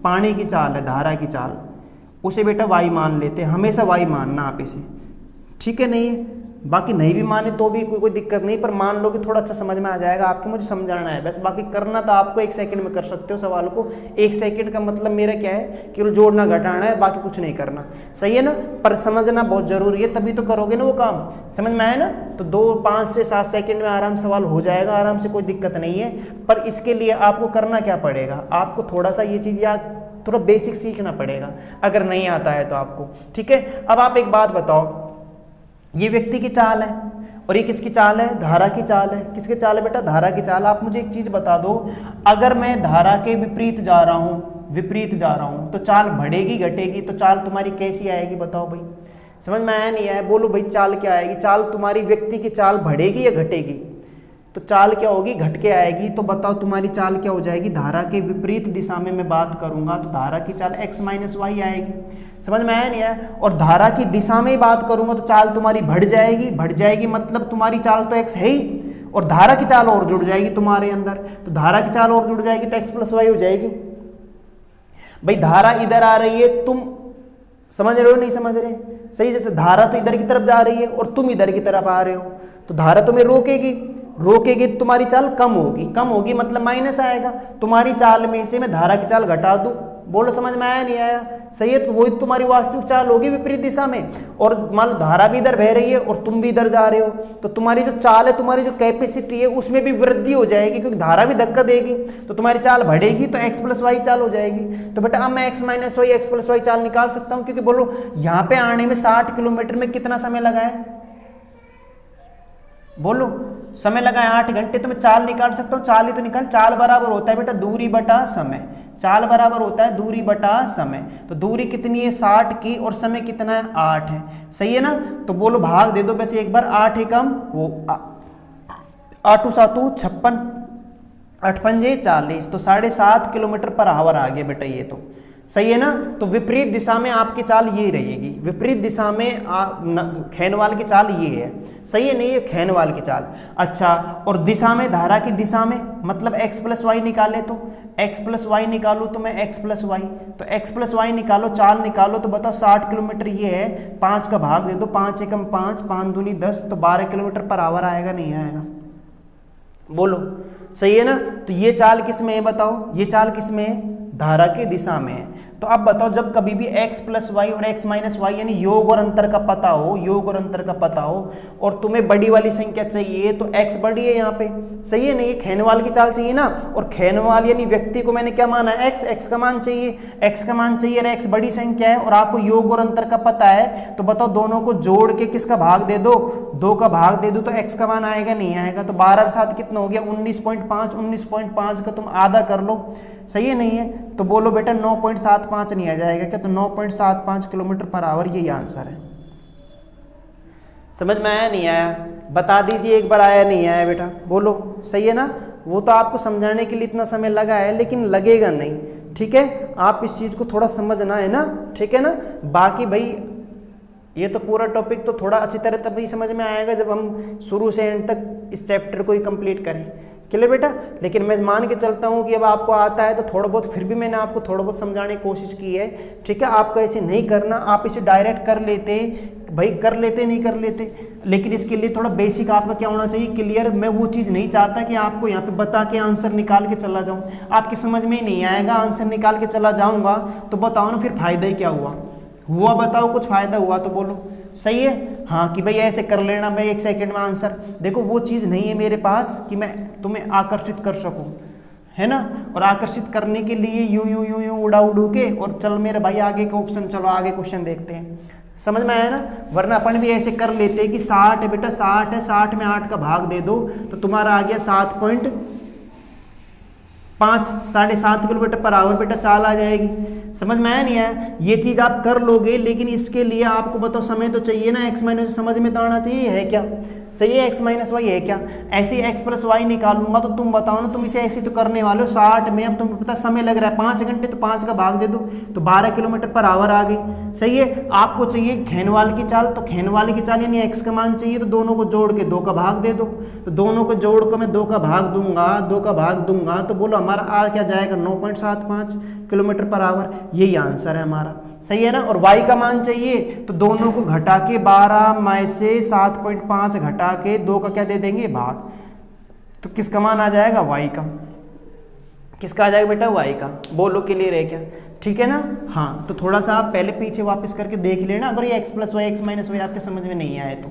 पानी की चाल है, धारा की चाल, उसे बेटा y मान लेते हैं, हमेशा y मानना आप इसे। ठीक है, नहीं है, बाकी नहीं भी माने तो भी कोई दिक्कत नहीं, पर मान लो कि थोड़ा अच्छा समझ में आ जाएगा आपके, मुझे समझाना है बस। बाकी करना तो आपको 1 सेकंड में कर सकते हो सवाल को। 1 सेकंड का मतलब मेरा क्या है, केवल जोड़ना घटाना है, बाकी कुछ नहीं करना। सही है ना, पर समझना बहुत जरूरी है, तभी तो करोगे ना वो काम। समझ में आया ना, तो 5 से 7 सेकंड में आराम सवाल हो जाएगा, आराम से, कोई दिक्कत नहीं है। पर इसके लिए आपको करना क्या पड़ेगा, आपको थोड़ा सा ये चीज़ याद, थोड़ा बेसिक सीखना पड़ेगा अगर नहीं आता है तो आपको। ठीक है, अब आप एक बात बताओ, ये व्यक्ति की चाल है और ये किसकी चाल है, धारा की चाल है। किसकी चाल है बेटा, धारा की चाल। आप मुझे एक चीज बता दो, अगर मैं धारा के विपरीत जा रहा हूं तो चाल बढ़ेगी घटेगी, तो चाल तुम्हारी कैसी आएगी बताओ भाई। समझ में आया नहीं आया, बोलो भाई चाल क्या आएगी। चाल तुम्हारी व्यक्ति की चाल बढ़ेगी या घटेगी, तो चाल क्या होगी, घट के आएगी। तो बताओ तुम्हारी चाल क्या हो जाएगी, धारा के विपरीत दिशा में मैं बात करूंगा तो धारा की चाल x माइनस वाई आएगी। समझ में आया नहीं आया। और धारा की दिशा में ही बात करूंगा तो चाल तुम्हारी बढ़ जाएगी मतलब तुम्हारी चाल तो x है ही, और धारा की चाल और जुड़ जाएगी तुम्हारे अंदर, तो धारा की चाल और जुड़ जाएगी तो x प्लस वाई हो जाएगी। भाई धारा इधर आ रही है, तुम समझ रहे हो नहीं समझ रहे, सही। जैसे धारा तो इधर की तरफ जा रही है और तुम इधर की तरफ आ रहे हो, तो धारा तुम्हें रोकेगी तो तुम्हारी चाल कम होगी मतलब माइनस आएगा। तुम्हारी चाल में से मैं धारा की चाल घटा दूं, बोलो समझ में आया नहीं आया। सही है, तो वही तुम्हारी वास्तविक चाल होगी विपरीत दिशा में। और मान लो धारा भी इधर बह रही है और तुम भी इधर जा रहे हो, तो तुम्हारी जो चाल है, तुम्हारी जो कैपेसिटी है उसमें भी वृद्धि हो जाएगी, क्योंकि धारा भी धक्का देगी, तो तुम्हारी चाल बढ़ेगी, तो x प्लस वाई चाल हो जाएगी। तो बेटा अब मैं x minus y, x plus y चाल निकाल सकता हूँ, क्योंकि बोलो यहाँ पे आने में 60 किलोमीटर में कितना समय लगा है, बोलो समय लगा है 8 घंटे, तो मैं चाल निकाल सकता हूँ। चाल ही तो निकाल, चाल बराबर होता है बेटा दूरी बटा समय, चाल बराबर होता है दूरी बटा समय। तो दूरी कितनी है 60 की, और समय कितना है 8 है। सही है ना, तो बोलो भाग दे दो वैसे एक बार, 8 एकम वो 8 7 56, 8 पंजे 40, तो 7.5 किलोमीटर पर आवर आ गया बेटा ये तो। सही है ना, तो विपरीत दिशा में आपकी चाल ये रहेगी, विपरीत दिशा में खेनवाल की चाल ये है। सही है, नहीं है खेनवाल की चाल। अच्छा, और दिशा में, धारा की दिशा में मतलब x प्लस वाई निकाले, तो x प्लस वाई निकालो तो मैं x प्लस वाई, तो x प्लस वाई निकालो, चाल निकालो, तो बताओ 60 किलोमीटर ये है, 5 का भाग दे दो, 5 एकम 5, 5 दूनी 10, तो 12 किलोमीटर पर आवर आएगा नहीं आएगा, बोलो सही है ना। तो ये चाल किस में है बताओ, ये चाल किस में है, धारा की दिशा में है। तो अब बताओ जब कभी भी x प्लस वाई और x माइनस वाई यानी योग और अंतर का पता हो, और तुम्हें बड़ी वाली संख्या चाहिए, तो x बड़ी है यहाँ पे। सही है, नहीं खेनवाल की चाल चाहिए ना, और खेनवाल यानी व्यक्ति को मैंने क्या माना है x का मान चाहिए, और x बड़ी संख्या है, और आपको योग और अंतर का पता है, तो बताओ दोनों को जोड़ के किसका भाग दे दो, 2 का भाग दे दो, तो x का मान आएगा नहीं आएगा। तो 12 और 7 कितना हो गया 19.5 का तुम आधा कर लो। सही है, नहीं है, तो बोलो बेटा 9.75 नहीं आ जाएगा क्या, तो 9.75 किलोमीटर पर आवर यही आंसर है। समझ में आया नहीं आया, बता दीजिए एक बार, आया नहीं आया बेटा, बोलो सही है ना। वो तो आपको समझाने के लिए इतना समय लगा है, लेकिन लगेगा नहीं। ठीक है, आप इस चीज को थोड़ा समझना है ना, ठीक है ना। बाकी भाई ये तो पूरा टॉपिक तो थोड़ा अच्छी तरह तभी समझ में आएगा जब हम शुरू से एंड तक इस चैप्टर को ही कंप्लीट करें। क्लियर बेटा, लेकिन मैं मान के चलता हूँ कि अब आपको आता है तो थोड़ा बहुत, फिर भी मैंने आपको थोड़ा बहुत समझाने की कोशिश की है। ठीक है, आपको ऐसे नहीं करना, आप इसे डायरेक्ट कर लेते, भाई कर लेते नहीं कर लेते, लेकिन इसके लिए थोड़ा बेसिक आपका क्या होना चाहिए, क्लियर। मैं वो चीज़ नहीं चाहता कि आपको यहाँ पे बता के आंसर निकाल के चला जाऊँ, आपकी समझ में ही नहीं आएगा, आंसर निकाल के चला जाऊँगा तो बताओ ना फिर फायदा ही क्या हुआ बताओ, कुछ फायदा हुआ तो बोलो, सही है। हाँ कि भाई ऐसे कर लेना मैं 1 सेकंड में आंसर, देखो वो चीज़ नहीं है मेरे पास कि मैं तुम्हें आकर्षित कर सकूँ, है ना। और आकर्षित करने के लिए यूं उड़ा उड़ू के और चल मेरे भाई आगे का ऑप्शन, चलो आगे क्वेश्चन देखते हैं, समझ में आया ना। वरना अपन भी ऐसे कर लेते हैं कि 60 है बेटा, 60 है, 60 में 8 का भाग दे दो तो तुम्हारा आ गया 7.5, 7.5 किलोमीटर पर आवर बेटा चाल आ जाएगी। समझ में आया नहीं आया, ये चीज़ आप कर लोगे, लेकिन इसके लिए आपको बताओ समय तो चाहिए ना, एक्स माइनस समझ में तो आना चाहिए, है क्या, सही है। एक्स माइनस वाई है क्या, ऐसे एक्स प्लस वाई निकालूंगा तो तुम बताओ ना, तुम इसे ऐसे तो करने वाले हो 60 में, अब तुम्हें पता समय लग रहा है 5 घंटे, तो 5 का भाग दे दो तो 12 किलोमीटर पर आवर आ गई, सही है। आपको चाहिए खेनवाल की चाल, तो खेनवाल की चाल यानी एक्स का मान चाहिए, तो दोनों को जोड़ के 2 का भाग दे दो, तो दोनों को जोड़ कर मैं 2 का भाग दूंगा तो बोलो हमारा आ क्या जाएगा 9.75 किलोमीटर पर आवर, यही आंसर है हमारा, सही है ना। और y का मान चाहिए तो दोनों को घटा के 12 में से 7.5 घटा के 2 का क्या दे देंगे भाग, तो किसका मान आ जाएगा y का, किसका आ जाएगा बेटा y का, बोलो क्लियर है क्या, ठीक है ना। हाँ तो थोड़ा सा आप पहले पीछे वापस करके देख लेना, अगर ये x plus y x minus y आपके समझ में नहीं आए तो,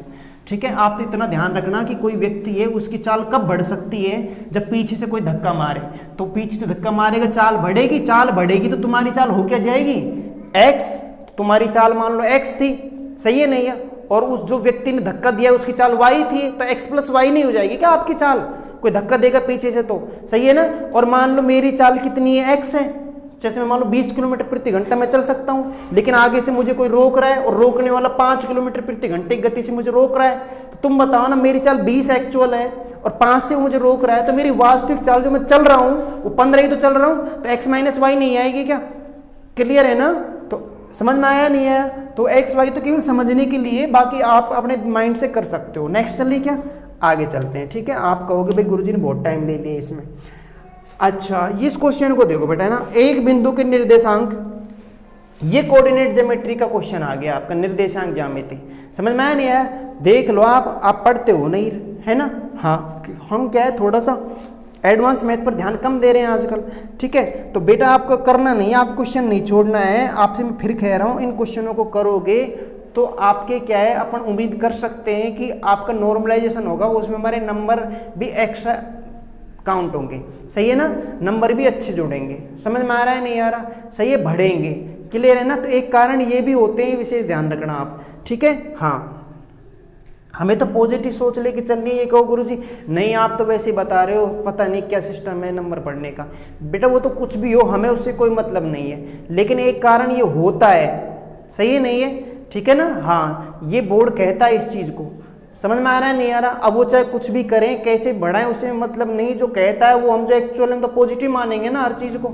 ठीक है। आप तो इतना ध्यान रखना कि कोई व्यक्ति है उसकी चाल कब बढ़ सकती है, जब पीछे से कोई धक्का मारे, तो पीछे से धक्का मारेगा चाल बढ़ेगी, चाल बढ़ेगी तो तुम्हारी चाल हो क्या जाएगी x, तुम्हारी चाल मान लो x थी, सही है नहीं है, और उस जो व्यक्ति ने धक्का दिया उसकी चाल y थी, तो x प्लस वाई नहीं हो जाएगी क्या आपकी चाल, कोई धक्का देगा पीछे से तो, सही है ना। और मान लो मेरी चाल कितनी है x है, जैसे मैं मान लो 20 किलोमीटर प्रति घंटा मैं चल सकता हूँ, लेकिन आगे से मुझे कोई रोक रहा है और रोकने वाला 5 किलोमीटर प्रति घंटे की गति से मुझे रोक रहा है, तो तुम बताओ ना मेरी चाल 20 एक्चुअल है और 5 से मुझे रोक रहा है, तो मेरी वास्तविक चाल जो मैं चल रहा हूँ वो 15 ही तो चल रहा हूँ, तो x माइनस वाई नहीं आएगी क्या, क्लियर है ना। तो समझ में आया नहीं आया, तो एक्स वाई तो केवल समझने के लिए, बाकी आप अपने माइंड से कर सकते हो। नेक्स्ट चलिए क्या आगे चलते हैं, ठीक है। आप कहोगे भाई गुरुजी ने बहुत टाइम ले लिया इसमें, अच्छा इस क्वेश्चन को देखो बेटा, है ना, एक बिंदु के निर्देशांक, ये कोऑर्डिनेट ज्योमेट्री का क्वेश्चन आ गया आपका, निर्देशांक ज्यामिति, समझ में आया नहीं आया, देख लो आप पढ़ते हो नहीं, है ना। हाँ हम क्या है थोड़ा सा एडवांस मैथ पर ध्यान कम दे रहे हैं आजकल, ठीक है। तो बेटा आपको करना नहीं है, आप क्वेश्चन नहीं छोड़ना है, आपसे मैं फिर कह रहा हूँ इन क्वेश्चनों को करोगे तो आपके क्या है, अपन उम्मीद कर सकते हैं कि आपका नॉर्मलाइजेशन होगा, उसमें हमारे नंबर भी एक्स्ट्रा काउंट होंगे, सही है ना, नंबर भी अच्छे जुड़ेंगे, समझ में आ रहा है नहीं आ रहा, सही है, बढ़ेंगे, क्लियर है ना। तो एक कारण ये भी होते हैं, विशेष ध्यान रखना आप, ठीक है। हाँ हमें तो पॉजिटिव सोच लेके चलनी है, ये कहो गुरुजी नहीं आप तो वैसे ही बता रहे हो, पता नहीं क्या सिस्टम है नंबर पढ़ने का, बेटा वो तो कुछ भी हो, हमें उससे कोई मतलब नहीं है, लेकिन एक कारण ये होता है, सही है नहीं है, ठीक है ना। हाँ ये बोर्ड कहता है इस चीज़ को, समझ में आ रहा है नहीं आ रहा, अब वो चाहे कुछ भी करें कैसे बढ़ाएं उससे मतलब नहीं, जो कहता है वो हम जो एक्चुअल है तो पॉजिटिव मानेंगे ना हर चीज़ को,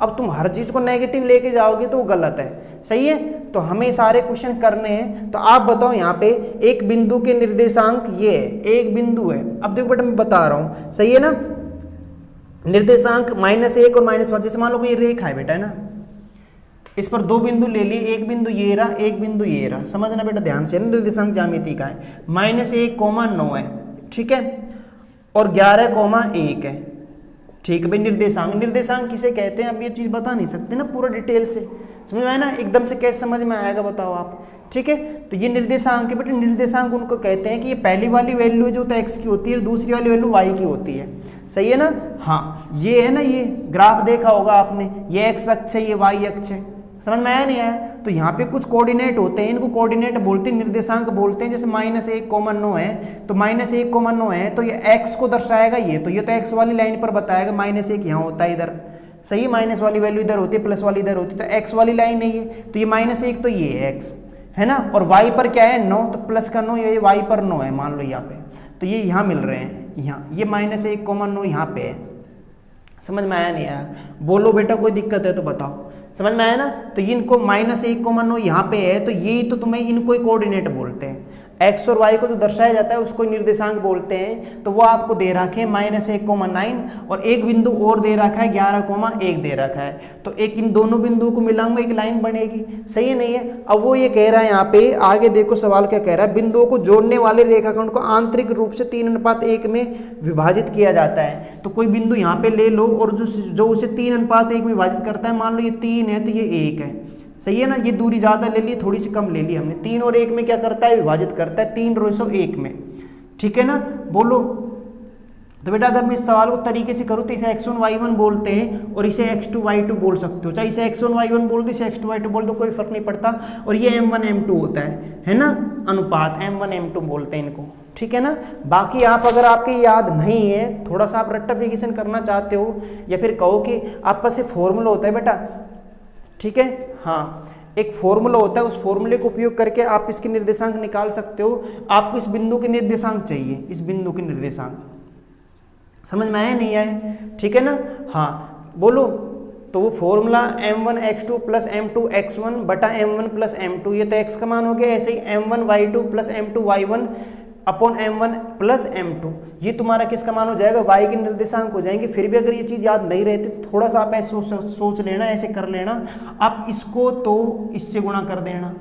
अब तुम हर चीज़ को नेगेटिव लेके जाओगे तो वो गलत है, सही है। तो हमें सारे क्वेश्चन करने हैं, तो आप बताओ यहाँ पे एक बिंदु के निर्देशांक ये है, एक बिंदु है, अब देखो बेटा मैं बता रहा हूँ, सही है ना, निर्देशांक -1 और -1, जैसे मान लो ये रेखा है बेटा, है ना, इस पर 2 बिंदु ले लिए, एक बिंदु ये रहा, एक बिंदु ये रहा, समझना बेटा ध्यान से, निर्देशांक ज्यामिति का है, -1,9 है, ठीक है, और 11,1 है, ठीक है भाई। निर्देशांक किसे कहते हैं, अब ये चीज़ बता नहीं सकते ना पूरा डिटेल से, समझ में आया ना, एकदम से कैसे समझ में आएगा बताओ आप, ठीक है। तो ये निर्देशांक है बेटा, निर्देशांक उनको कहते हैं कि ये पहली वाली वैल्यू जो होता है एक्स की होती है, दूसरी वाली वैल्यू वाई की होती है, सही है ना। हाँ ये है ना, ये ग्राफ देखा होगा आपने, ये एक्स अक्ष है, ये वाई अक्ष है, समझ में आया नहीं आया। तो यहाँ पे कुछ कोऑर्डिनेट होते हैं, इनको कोऑर्डिनेट बोलते हैं, निर्देशांक बोलते हैं, जैसे -1,9 है, तो -1,9 है तो ये x को दर्शाएगा, ये तो x वाली लाइन पर बताएगा, -1 यहाँ होता है इधर, सही, माइनस वाली वैल्यू इधर होती है, प्लस वाली इधर होती है, तो x वाली लाइन है ये, तो ये -1 तो ये है x, है ना, और y पर क्या है 9, तो प्लस का 9, ये y पर 9 है मान लो यहाँ पे, तो ये यहाँ मिल रहे हैं, यहाँ ये -1,9 यहाँ पे है, समझ में आया नहीं आया, बोलो बेटा कोई दिक्कत है तो बताओ, समझ में आया ना। तो इनको -1,9 यहाँ पे है, तो यही तो तुम्हें इनको कोऑर्डिनेट बोलते हैं, एक्स और वाई को जो दर्शाया जाता है उसको निर्देशांक बोलते हैं। तो वो आपको दे रखे हैं -1,9 और एक बिंदु और दे रखा है 11,1 दे रखा है। तो एक इन दोनों बिंदुओं को मिलाऊंगा एक लाइन बनेगी, सही है नहीं है। अब वो ये कह रहा है यहाँ पे आगे देखो सवाल क्या कह रहा है, बिंदुओं को जोड़ने वाले रेखाखंड को आंतरिक रूप से 3:1 में विभाजित किया जाता है। तो कोई बिंदु यहाँ पे ले लो और जो उसे 3:1 में विभाजित करता है, मान लो ये 3 है तो ये 1 है, सही है ना। ये दूरी ज़्यादा ले ली, थोड़ी सी कम ले ली हमने। 3 और 1 में क्या करता है, विभाजित करता है 3/1 में, ठीक है ना। बोलो तो बेटा अगर मैं इस सवाल को तरीके से करूँ तो इसे x1 y1 बोलते हैं और इसे x2 y2 बोल सकते हो। चाहे इसे x1 y1 बोल दो, इसे x2 y2 बोल दो, कोई फर्क नहीं पड़ता। और ये m1 m2 होता है ना, अनुपात m1 m2 बोलते हैं इनको, ठीक है ना। बाकी आप अगर आपके याद नहीं है, थोड़ा सा आप रेक्टिफिकेशन करना चाहते हो या फिर कहो कि आपका से फॉर्मूला होता है बेटा, ठीक है, हाँ एक फॉर्मूला होता है, उस फॉर्मूले को उपयोग करके आप इसके निर्देशांक निकाल सकते हो। आपको इस बिंदु के निर्देशांक चाहिए, इस बिंदु के निर्देशांक, समझ में आया नहीं आया, ठीक है ना। हाँ बोलो तो वो formula m1 x2 plus m2 x1 बटा m1 प्लस m2, ये तो x का मान हो गया। ऐसे ही m1 y2 plus m2 y1 upon m1 plus m2, ये तुम्हारा किसका मान हो जाएगा, y के निर्देशांक हो जाएंगे। फिर भी अगर ये चीज़ याद नहीं रहती तो थोड़ा सा आप ऐसे सोच लेना, ऐसे कर लेना, आप इसको तो इससे गुणा कर देना।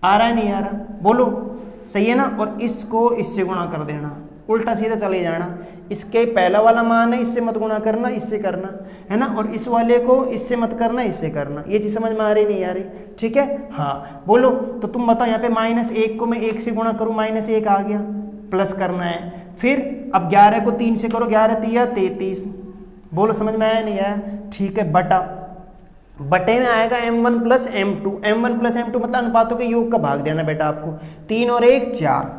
आ रहा है नहीं आ रहा, बोलो सही है ना। और इसको इससे गुणा कर देना, उल्टा सीधा चले जाना। इसके पहला वाला मान है, इससे मत गुणा करना, इससे करना है ना। और इस वाले को इससे मत करना, इससे करना। ये चीज़ समझ में आ रही नहीं आ रही, ठीक है। हाँ बोलो तो तुम बताओ, यहाँ पे -1 को मैं 1 से गुणा करूँ, -1 आ गया, प्लस करना है। फिर अब 11 को 3 से करो, 11 3 33। बोलो समझ में आया नहीं आया, ठीक है। बटे में आएगा m1 plus m2, m1 plus m2 मतलब अनुपातों के योग का भाग देना बेटा आपको। 3 और 1 4,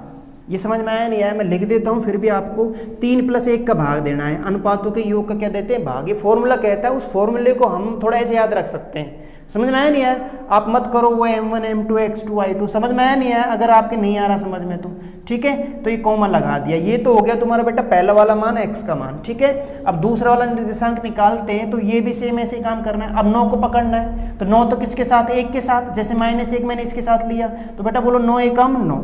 ये समझ में आया नहीं आया, मैं लिख देता हूँ फिर भी आपको। 3 प्लस 1 का भाग देना है, अनुपातों के योग का क्या देते हैं, भाग। ये फॉर्मूला कहता है, उस फॉर्मूले को हम थोड़ा ऐसे याद रख सकते हैं। समझ में आया नहीं आया, आप मत करो वो m1 m2 x2 y2, समझ में आया नहीं आया। अगर आपके नहीं आ रहा समझ में तो ठीक है, तो ये कॉमा लगा दिया। ये तो हो गया तुम्हारा बेटा पहला वाला मान x का मान, ठीक है। अब दूसरा वाला निर्देशांक निकालते हैं, तो ये भी सेम ऐसे ही काम करना है। अब 9 को पकड़ना है, तो 9 तो किसके साथ, 1 के साथ। जैसे -1 मैंने इसके साथ लिया, तो बेटा बोलो 9 एकम 9,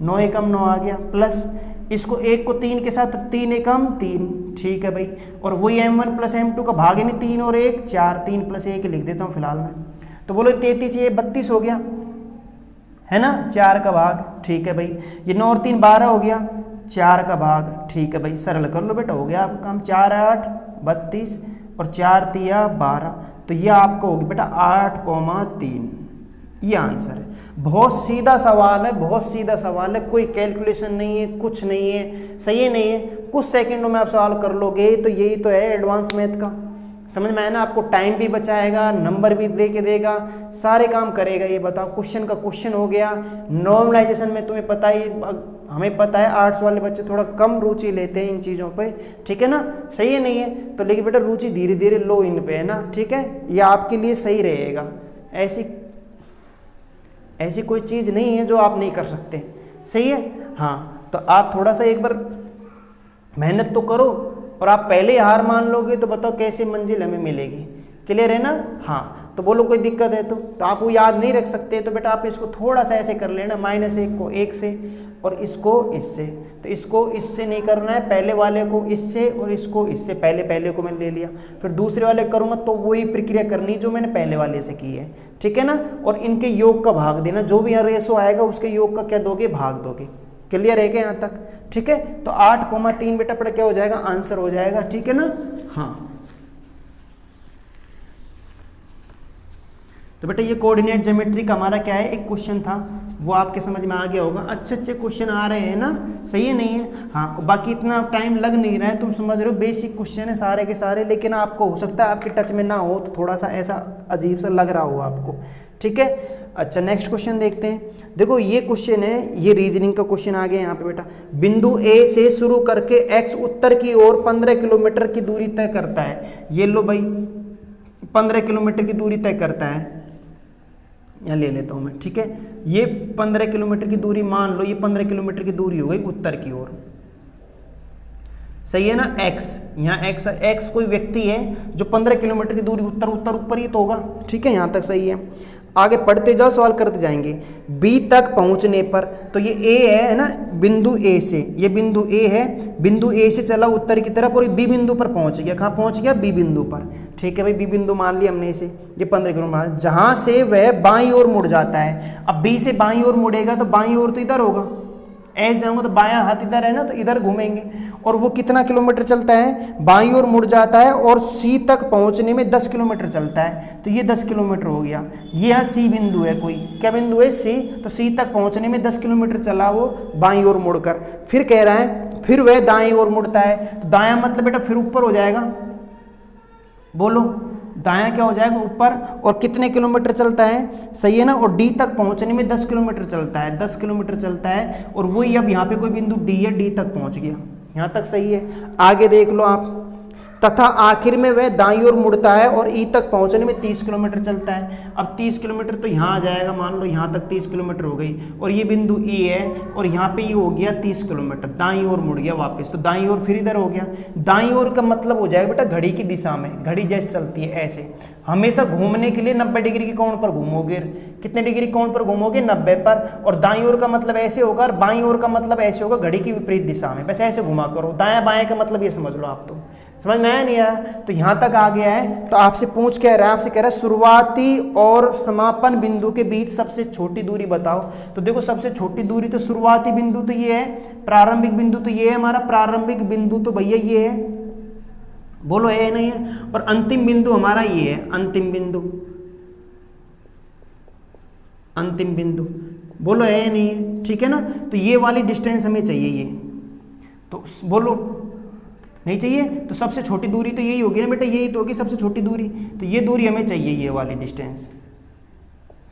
9 एकम 9 आ गया, प्लस इसको 1 को 3 के साथ, 3 एकम 3, ठीक है भाई। और वही m1 प्लस m2 का भाग है नहीं, 3 और 1 4, 3 प्लस 1 लिख देता हूँ फिलहाल मैं। तो बोलो 33, ये 32 हो गया है ना, 4 का भाग, ठीक है भाई। ये 9 और 3 12 हो गया, 4 का भाग, ठीक है भाई। सरल कर लो बेटा, हो गया आपका काम। 4 8 32 और 4 3 12, तो ये आपका होगी बेटा 8,3, ये आंसर है। बहुत सीधा सवाल है, बहुत सीधा सवाल है, कोई कैलकुलेशन नहीं है, कुछ नहीं है, सही है नहीं है। कुछ सेकंडों में आप सवाल कर लोगे, तो यही तो है एडवांस मैथ का। समझ में आया ना, आपको टाइम भी बचाएगा, नंबर भी दे के देगा, सारे काम करेगा। ये बताओ क्वेश्चन का क्वेश्चन हो गया। नॉर्मलाइजेशन में तुम्हें पता ही, हमें पता है आर्ट्स वाले बच्चे थोड़ा कम रुचि लेते हैं इन चीज़ों पे, ठीक है ना, सही है नहीं है। तो लेकिन बेटा रुचि धीरे धीरे लो इन पे, है ना, ठीक है। ये आपके लिए सही रहेगा, ऐसी कोई चीज़ नहीं है जो आप नहीं कर सकते, सही है। हाँ तो आप थोड़ा सा एक बार मेहनत तो करो, और आप पहले ही हार मान लोगे तो बताओ कैसे मंजिल हमें मिलेगी। क्लियर है ना। हाँ तो बोलो कोई दिक्कत है तो आप वो याद नहीं रख सकते, तो बेटा आप इसको थोड़ा सा ऐसे कर लेना, -1 को 1 से और इसको इससे। तो इसको इससे नहीं करना है, पहले वाले को इससे और इसको इससे। पहले को मैंने ले लिया, फिर दूसरे वाले करूँगा तो वही प्रक्रिया करनी जो मैंने पहले वाले से की है, ठीक है ना। और इनके योग का भाग देना, जो भी यहाँ रेशो आएगा उसके योग का क्या दोगे, भाग दोगे। क्लियर है क्या यहाँ तक, ठीक है। तो 8,3 बेटा पर क्या हो जाएगा, आंसर हो जाएगा, ठीक है ना। हाँ तो बेटा ये कोऑर्डिनेट ज्योमेट्री का हमारा क्या है, एक क्वेश्चन था, वो आपके समझ में आ गया होगा। अच्छे क्वेश्चन आ रहे हैं ना, सही है नहीं है। हाँ बाकी इतना टाइम लग नहीं रहा है, तुम समझ रहे हो, बेसिक क्वेश्चन है सारे के सारे। लेकिन आपको हो सकता है आपके टच में ना हो तो थोड़ा सा ऐसा अजीब सा लग रहा हो आपको, ठीक है। अच्छा नेक्स्ट क्वेश्चन देखते हैं। देखो ये क्वेश्चन है, ये रीजनिंग का क्वेश्चन आ गया यहाँ पे बेटा। बिंदु ए से शुरू करके x उत्तर की ओर 15 किलोमीटर की दूरी तय करता है। ये लो भाई 15 किलोमीटर की दूरी तय करता है, यहाँ ले लेता हूँ मैं, ठीक है। ये 15 किलोमीटर की दूरी मान लो, ये 15 किलोमीटर की दूरी हो गई उत्तर की ओर, सही है ना। x यहाँ x कोई व्यक्ति है जो 15 किलोमीटर की दूरी उत्तर ऊपर ही तो होगा, ठीक है, यहाँ तक सही है। आगे पढ़ते जाओ, सवाल करते जाएंगे। बी तक पहुंचने पर, तो ये ए है ना, बिंदु ए से, ये बिंदु ए है, बिंदु ए से चला उत्तर की तरफ और बी बिंदु पर पहुंच गया। कहाँ पहुंच गया? बी बिंदु पर। ठीक है भाई, बी बिंदु मान लिया हमने इसे, ये 15 किलोमीटर, जहां से वह बाईं ओर मुड़ जाता है। अब बी से बाईं ओर मुड़ेगा तो बाईं ओर तो इधर होगा, ऐसे जाऊंगा तो बायां हाथ इधर है ना, तो इधर घूमेंगे। और वो कितना किलोमीटर चलता है? बाईं ओर मुड़ जाता है और सी तक पहुंचने में 10 किलोमीटर चलता है, तो ये 10 किलोमीटर हो गया। ये है सी बिंदु है, कोई क्या बिंदु है? सी। तो सी तक पहुंचने में 10 किलोमीटर चला वो बाईं ओर मुड़कर। फिर कह रहा है फिर वह दाईं ओर मुड़ता है, तो दायां मतलब बेटा फिर ऊपर हो जाएगा, बोलो दायां क्या हो जाएगा? ऊपर। और कितने किलोमीटर चलता है? सही है ना। और डी तक पहुंचने में 10 किलोमीटर चलता है, 10 किलोमीटर चलता है। और वही अब यहाँ पे कोई बिंदु डी है, डी तक पहुंच गया, यहाँ तक सही है। आगे देख लो आप, तथा आखिर में वह दाईं ओर मुड़ता है और ई तक पहुंचने में 30 किलोमीटर चलता है। अब 30 किलोमीटर तो यहाँ आ जाएगा, मान लो यहाँ तक 30 किलोमीटर हो गई, और ये बिंदु ई है और यहाँ पे ये हो गया 30 किलोमीटर, दाईं ओर मुड़ गया वापस, तो दाईं ओर फिर इधर हो गया। दाईं ओर का मतलब हो जाएगा बेटा घड़ी की दिशा में, घड़ी जैसे चलती है ऐसे। हमेशा घूमने के लिए 90 डिग्री के कोण पर घूमोगे। कितने डिग्री कोण पर घूमोगे? 90 पर। और दाईं ओर का मतलब ऐसे होगा और बाईं ओर का मतलब ऐसे होगा, घड़ी की विपरीत दिशा में, बस ऐसे घुमा करो। दायां बाएं का मतलब ये समझ लो आप, तो समझ में आया नहीं आया? तो यहां तक आ गया है। तो आपसे पूछ कह रहा है, आपसे कह रहा है शुरुआती और समापन बिंदु के बीच सबसे छोटी दूरी बताओ। तो देखो सबसे छोटी दूरी तो शुरुआती बिंदु तो ये है, प्रारंभिक बिंदु तो ये है हमारा, प्रारंभिक बिंदु तो भैया ये है, बोलो है नहीं है? और अंतिम बिंदु हमारा ये है, अंतिम बिंदु, अंतिम बिंदु, बोलो है नहीं है? ठीक है ना। तो ये वाली डिस्टेंस हमें चाहिए, ये तो बोलो नहीं चाहिए? तो सबसे छोटी दूरी तो यही होगी ना बेटा, यही तो होगी सबसे छोटी दूरी, तो ये दूरी हमें चाहिए, ये वाली डिस्टेंस।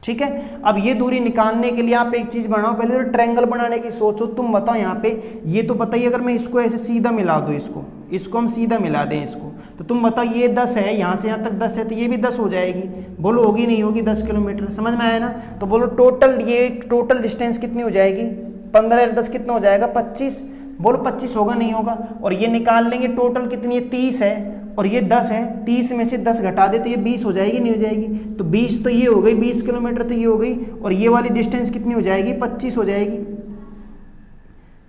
ठीक है। अब ये दूरी निकालने के लिए आप एक चीज बनाओ, पहले तो ट्रायंगल बनाने की सोचो। तुम बताओ यहाँ पे, ये तो बताइए अगर मैं इसको ऐसे सीधा मिला दूं, इसको हम सीधा मिला दें इसको, तो तुम बताओ ये 10 है, यहाँ से यहाँ तक 10 है, तो ये भी 10 हो जाएगी। बोलो होगी नहीं होगी? 10 किलोमीटर, समझ में आया ना? तो बोलो टोटल, ये टोटल डिस्टेंस कितनी हो जाएगी? 15 10 कितना हो जाएगा? 25। बोलो 25 होगा नहीं होगा? और ये निकाल लेंगे टोटल कितनी है? 30 है और ये 10 है, 30 में से 10 घटा दे तो ये 20 हो जाएगी नहीं हो जाएगी? तो 20 तो ये हो गई, 20 किलोमीटर तो ये हो गई, और ये वाली डिस्टेंस कितनी हो जाएगी? 25 हो जाएगी।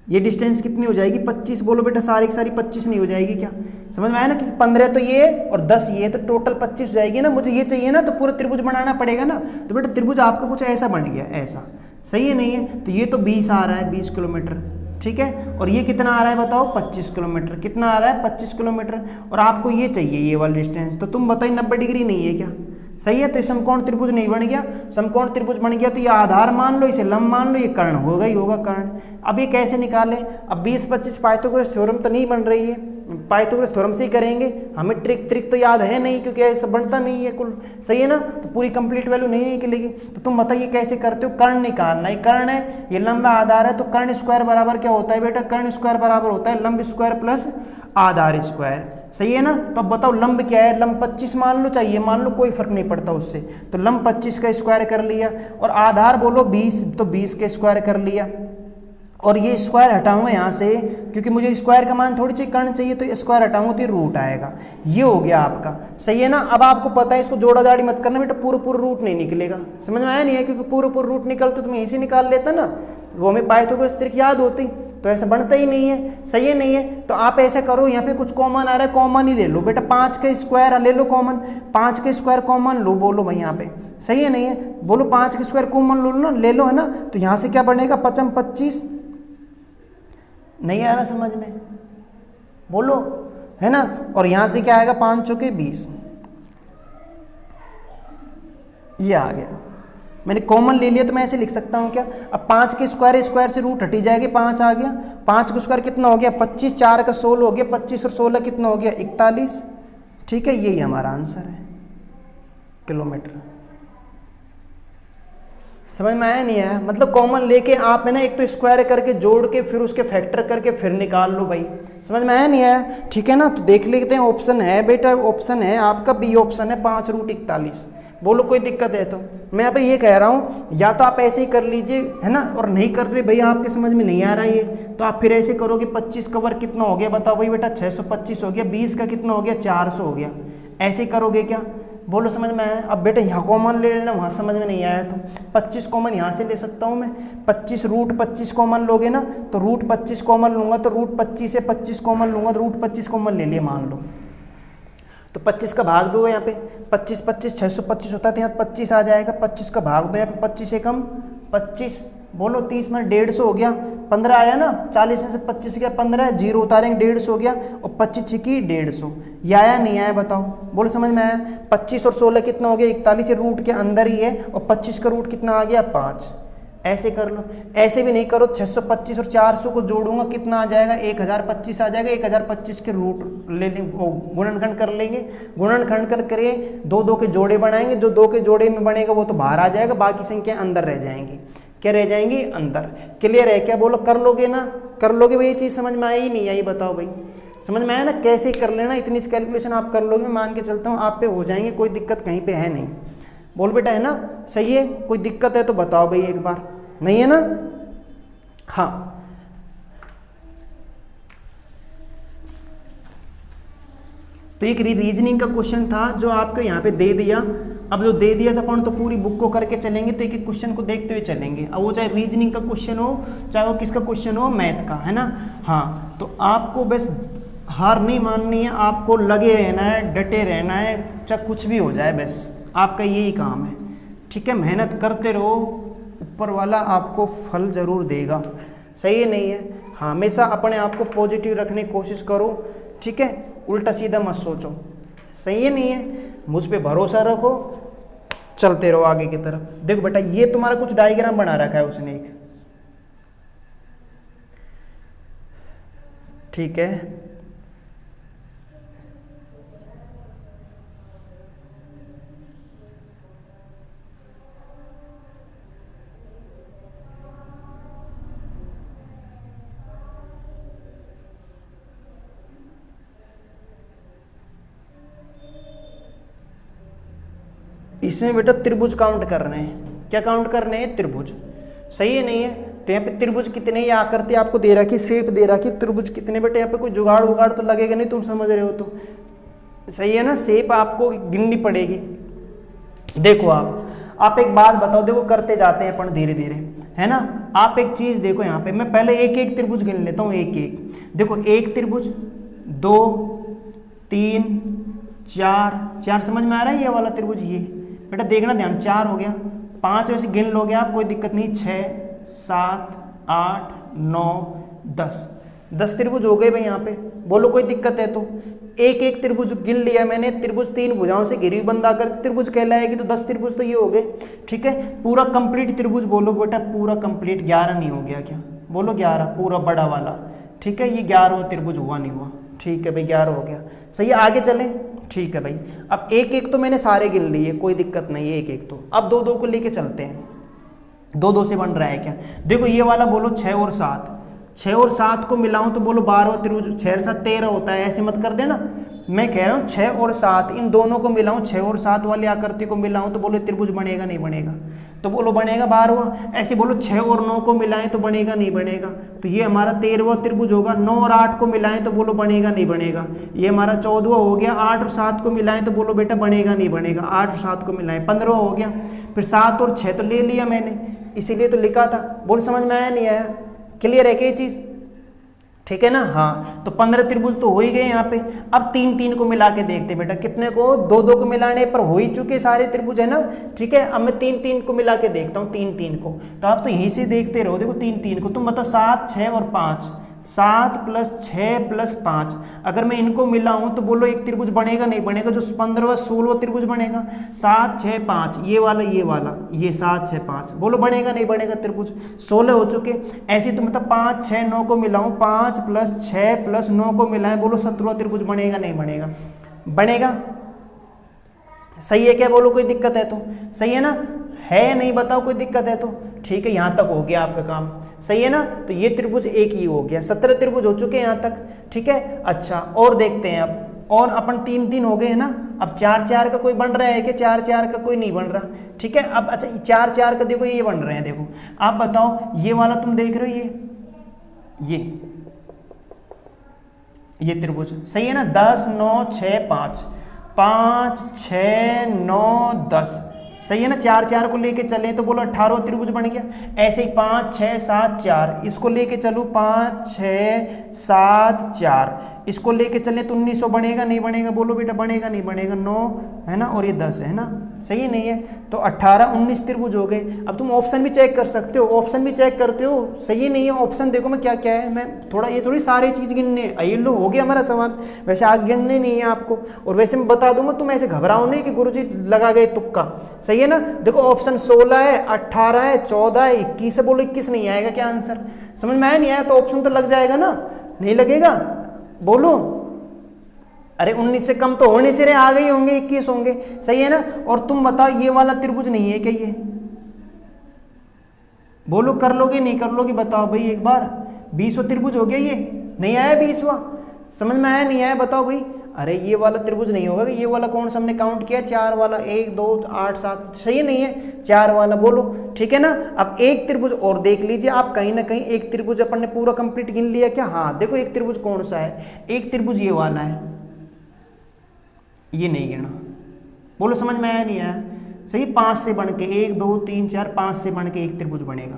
ये डिस्टेंस कितनी हो जाएगी? 25। बोलो बेटा सारी की सारी 25 नहीं हो जाएगी क्या? समझ में आया ना कि 15 तो ये और 10 ये, तो टोटल 25 हो जाएगी ना। मुझे ये चाहिए ना, तो पूरा त्रिभुज बनाना पड़ेगा ना। तो बेटा त्रिभुज आपका कुछ ऐसा बन गया, ऐसा सही है नहीं है? तो ये तो 20 आ रहा है, 20 किलोमीटर, ठीक है। और ये कितना आ रहा है बताओ? 25 किलोमीटर। कितना आ रहा है? 25 किलोमीटर। और आपको ये चाहिए ये वाली डिस्टेंस, तो तुम बताइए 90 डिग्री नहीं है क्या? सही है। तो समकोण त्रिभुज नहीं बन गया, समकोण त्रिभुज बन गया तो ये आधार मान लो, इसे लंब मान लो, ये कर्ण होगा ही होगा, कर्ण। अब ये कैसे निकाले? अब 20 25 पाइथागोरस थ्योरम तो नहीं बन रही है, पाइथागोरस थ्योरम से ही करेंगे। हमें ट्रिक तो याद है नहीं, क्योंकि ऐसा बनता नहीं है कुल, सही है ना। तो पूरी कंप्लीट वैल्यू नहीं निकलेगी। तो तुम बताइए कैसे करते हो? कर्ण निकालना है, कर्ण है, ये लंबा आधार है, तो कर्ण स्क्वायर बराबर क्या होता है बेटा? कर्ण स्क्वायर बराबर होता है लंब स्क्वायर प्लस आधार स्क्वायर, सही है ना। तो अब बताओ लंब क्या है? लंब 25 मान लो, चाहिए मान लो, कोई फर्क नहीं पड़ता उससे। तो लंब 25 का स्क्वायर कर लिया, और आधार बोलो 20, तो 20 के स्क्वायर कर लिया। और ये स्क्वायर हटाऊंगा यहाँ से, क्योंकि मुझे स्क्वायर का मान थोड़ी चाहिए, कर्ण चाहिए, तो स्क्वायर हटाऊंगा तो ये रूट आएगा। ये हो गया आपका, सही है ना। अब आपको पता है इसको जोड़ा जाड़ी मत करना बेटा, पूरा रूट नहीं निकलेगा, समझ में आया नहीं है? क्योंकि पूरा रूट निकलता तो मैं इसी निकाल लेता ना, वो हमें पाइथागोरस ट्रिक याद होती, तो ऐसा बनता ही नहीं है, सही है नहीं है। तो आप ऐसा करो, यहाँ पे कुछ कॉमन आ रहा है, कॉमन ही ले लो बेटा, 5 का स्क्वायर ले लो कॉमन, 5 का स्क्वायर कॉमन लो, बोलो भाई यहाँ पे, सही है नहीं है? बोलो 5 का स्क्वायर कॉमन लो ना, ले लो, है ना। तो यहाँ से क्या बनेगा? 5 25, नहीं आ रहा समझ में? बोलो, है ना। और यहाँ से क्या आएगा? 5 चौके 20, ये आ गया। मैंने कॉमन ले लिया तो मैं ऐसे लिख सकता हूँ क्या? अब 5 के स्क्वायर से रूट हटी जाएगी, 5 आ गया। 5 का स्क्वायर कितना हो गया? 25, 4 का 16 हो गया, 25 और 16 कितना हो गया? 41, ठीक है। यही हमारा आंसर है, किलोमीटर। समझ में आया नहीं आया? मतलब कॉमन लेके आप है ना, एक तो स्क्वायर करके जोड़ के फिर उसके फैक्टर करके फिर निकाल लो भाई, समझ में आया नहीं आया? ठीक है ना। तो देख लेते हैं, ऑप्शन है बेटा, ऑप्शन है आपका बी ऑप्शन है, 5√41। बोलो कोई दिक्कत है? तो मैं यहाँ पे ये कह रहा हूँ, या तो आप ऐसे ही कर लीजिए, है ना, और नहीं कर रहे भैया, आपके समझ में नहीं आ रहा ये, तो आप फिर ऐसे करोगे। 25 का वर्ग कितना हो गया बताओ भाई बेटा? 625 हो गया। 20 का कितना हो गया? 400 हो गया। ऐसे करोगे क्या? बोलो समझ में आया? अब बेटा यहाँ कॉमन ले लेना, वहाँ समझ में नहीं आया तो 25 कॉमन यहाँ से ले सकता हूँ मैं, 25 रूट 25 कॉमन लोगे ना तो रूट 25 कॉमन लूँगा तो रूट 25 से 25 कॉमन लूँगा तो रूट 25 कॉमन ले लिया मान लो, तो 25 का भाग दो यहाँ पे, 25 25 625 होता है तो यहाँ 25 आ जाएगा, 25 का भाग दो यहाँ पे, 25 से कम 25, बोलो 30 में 150 हो गया, 15 आया ना, 40 में से 25 गया 15, जीरो उतारेंगे 150 हो गया, और 25 की 150, ये आया नहीं आया बताओ? बोलो समझ में आया? 25 और 16 कितना हो गया 41, रूट के अंदर ही है, और 25 का रूट कितना आ गया 5, ऐसे कर लो। ऐसे भी नहीं करो, 625 और 400 को जोड़ूंगा कितना आ जाएगा 1025 आ जाएगा, 1025 के रूट ले लें, गुणनखंड कर लेंगे, गुणनखंड कर करे दो दो के जोड़े बनाएंगे, जो दो के जोड़े में बनेगा वो तो बाहर आ जाएगा, बाकी संख्या अंदर रह जाएंगी, क्या रह जाएंगी अंदर। क्लियर है क्या? बोलो कर लोगे ना? कर लोगे भाई? ये चीज़ समझ में आई नहीं आई बताओ भाई? समझ में आया ना? कैसे कर लेना, इतनी कैलकुलेशन आप कर लोगे, मान के चलता हूँ आप पे हो जाएंगे, कोई दिक्कत कहीं पे है नहीं। बोल बेटा है ना? सही है? कोई दिक्कत है तो बताओ भाई एक बार, नहीं है ना? हाँ तो एक रीजनिंग का क्वेश्चन था जो आपको यहाँ पे दे दिया। अब जो दे दिया था अपन तो पूरी बुक को करके चलेंगे, तो एक एक क्वेश्चन को देखते हुए चलेंगे। अब वो चाहे रीजनिंग का क्वेश्चन हो, चाहे वो किसका क्वेश्चन हो, मैथ का, है ना? हाँ तो आपको बस हार नहीं माननी है, आपको लगे रहना है, डटे रहना है, चाहे कुछ भी हो जाए, बस आपका यही काम है। ठीक है, मेहनत करते रहो, ऊपर वाला आपको फल जरूर देगा। सही है नहीं है? हाँ, हमेशा अपने आप को पॉजिटिव रखने की कोशिश करो। ठीक है, उल्टा सीधा मत सोचो। सही है नहीं है? मुझ पे भरोसा रखो, चलते रहो आगे की तरफ। देखो बेटा ये तुम्हारा कुछ डायग्राम बना रखा है उसने एक, ठीक है? इसमें बेटा त्रिभुज काउंट कर रहे हैं। क्या काउंट कर रहे हैं? त्रिभुज। सही है नहीं है? तो यहाँ पे त्रिभुज कितने, ये आकृति आपको दे रखी, शेप दे रखी, त्रिभुज कितने बेटे? यहाँ पे कोई जुगाड़ उगाड़ तो लगेगा नहीं, तुम समझ रहे हो तो। सही है ना? शेप आपको गिननी पड़ेगी। देखो आप एक बात बताओ, देखो करते जाते हैं अपन धीरे धीरे, है ना? आप एक चीज देखो यहाँ पे, मैं पहले एक एक त्रिभुज गिन लेता हूँ, एक एक। देखो एक त्रिभुज, 2 3 4, समझ में आ रहा है? ये वाला त्रिभुज, ये बेटा देखना ध्यान, 4 हो गया। 5 वैसे गिन लोगे आप, कोई दिक्कत नहीं। 6 7 8 9 10 त्रिभुज हो गए भाई यहाँ पे। बोलो कोई दिक्कत है तो? एक एक त्रिभुज गिन लिया मैंने, त्रिभुज 3 भुजाओं से घिरी बंधा कर त्रिभुज कहलाएगी, तो 10 त्रिभुज तो ये हो गए। ठीक है, पूरा कंप्लीट त्रिभुज बोलो बेटा, पूरा कंप्लीट। 11 नहीं हो गया क्या? बोलो 11, पूरा बड़ा वाला। ठीक है, ये 11वां त्रिभुज हुआ नहीं हुआ? ठीक है भाई, 11 हो गया। सही है, आगे चलें। ठीक है भाई, अब एक एक तो मैंने सारे गिन लिए, कोई दिक्कत नहीं है, एक एक तो। अब 2 2 को लेके चलते हैं, 2 2 से बन रहा है क्या? देखो ये वाला बोलो 6 और 7, 6 और 7 को मिलाऊं तो बोलो 12वां त्रिभुज, 6 और 7 13 होता है, ऐसे मत कर देना। मैं कह रहा हूँ 6 और 7 इन दोनों को मिलाऊं, 6 और 7 वाली आकृति को मिलाऊं तो बोलो त्रिभुज बनेगा नहीं बनेगा? तो बोलो बनेगा 12वां। ऐसे बोलो 6 और 9 को मिलाएं तो बनेगा नहीं बनेगा? तो ये हमारा 13वां त्रिभुज होगा। 9 और 8 को मिलाएं तो बोलो बनेगा नहीं बनेगा? ये हमारा 14वां हो गया। 8 और 7 को मिलाएं तो बोलो बेटा बनेगा नहीं बनेगा? 8 और 7 को मिलाएं, 15वां हो गया। फिर 7 और 6 तो ले लिया मैंने, इसीलिए तो लिखा था। बोल समझ में आया नहीं आया? क्लियर है क्या ये चीज? ठीक है ना? हाँ, तो 15 त्रिभुज तो हो ही गए यहाँ पे। अब 3 3 को मिला के देखते बेटा, कितने को? 2 2 को मिलाने पर हो ही चुके सारे त्रिभुज, है ना? ठीक है, अब मैं 3 3 को मिला के देखता हूँ, 3 3 को। तो आप तो यहीं से देखते रहो। देखो 3 3 को तुम बताओ, 7 6 और 5, 7 + 6 + 5, अगर मैं इनको मिलाऊं तो बोलो एक त्रिभुज बनेगा नहीं बनेगा? जो 15वां 16वां त्रिभुज बनेगा। 7 6 5, ये वाला ये 7 6 5, बोलो बनेगा नहीं बनेगा? त्रिभुज 16 हो चुके। ऐसे तो मतलब 5 6 9 को मिलाऊं, 5 + 6 + 9 को मिलाएं, बोलो 17वां त्रिभुज बनेगा नहीं बनेगा? बनेगा। सही है क्या? बोलो कोई दिक्कत है तो? सही है ना? है नहीं बताओ कोई दिक्कत है तो? ठीक है, यहाँ तक हो गया आपका काम। सही है ना? तो ये त्रिभुज एक ही हो गया, 17 त्रिभुज हो चुके हैं यहाँ तक। ठीक है, अच्छा और देखते हैं अब। और अपन 3 3 हो गए है ना? अब 4 4 का कोई बन रहा है कि 4 4 का कोई नहीं बन रहा? ठीक है, अब अच्छा 4 4 का देखो ये बन रहे हैं। देखो आप बताओ, ये वाला तुम देख रहे हो, ये त्रिभुज सही है ना? 10 9 6 5, 5 6 9 10, सही है ना। 4 4 को लेके चले तो बोलो 18 त्रिभुज बन गया। ऐसे ही 5 6 7 4, इसको लेके चलो 5 6 7 4, इसको लेके चले तो 1900 बनेगा नहीं बनेगा, बोलो बेटा बनेगा नहीं बनेगा, 9 है ना, और ये 10 है ना, सही है नहीं है। तो 18 19 त्रिभुज हो गए। अब तुम ऑप्शन भी चेक कर सकते हो, ऑप्शन भी चेक करते हो, सही है नहीं है। ऑप्शन देखो मैं क्या क्या है, मैं थोड़ा ये थोड़ी सारी चीज गिनने, ये लो हो गया हमारा सवाल। वैसे आगे गिनने नहीं है आपको, और वैसे मैं बता दूंगा, तुम ऐसे घबराओ नहीं कि गुरुजी लगा गए तुक्का, सही है ना। देखो ऑप्शन 16 है, 18 है, 14 है, 21 है, बोलो 21 नहीं आएगा क्या आंसर? समझ में आया नहीं आया? तो ऑप्शन तो लग जाएगा ना, नहीं लगेगा बोलो? अरे 19 से कम तो होने से रहे, आ गए होंगे 21 होंगे, सही है ना। और तुम बताओ ये वाला त्रिभुज नहीं है क्या ये? बोलो कर लोगे नहीं कर लोगे, बताओ भाई एक बार। 20वां त्रिभुज हो गया ये, नहीं आया 20वां? समझ में आया नहीं आया बताओ भाई? अरे ये वाला त्रिभुज नहीं होगा, ये वाला कौन सा हमने काउंट किया? 4 वाला, 1 2 8 7, सही नहीं है 4 वाला, बोलो ठीक है ना। अब एक त्रिभुज और देख लीजिए आप, कहीं ना कहीं एक त्रिभुज अपन ने पूरा कंप्लीट गिन लिया क्या? हाँ देखो एक त्रिभुज कौन सा है, एक त्रिभुज ये वाला है, ये नहीं गिना, बोलो समझ में आया नहीं आया? सही, 5 से बन के 1 2 3 4 5 से बन के एक त्रिभुज बनेगा,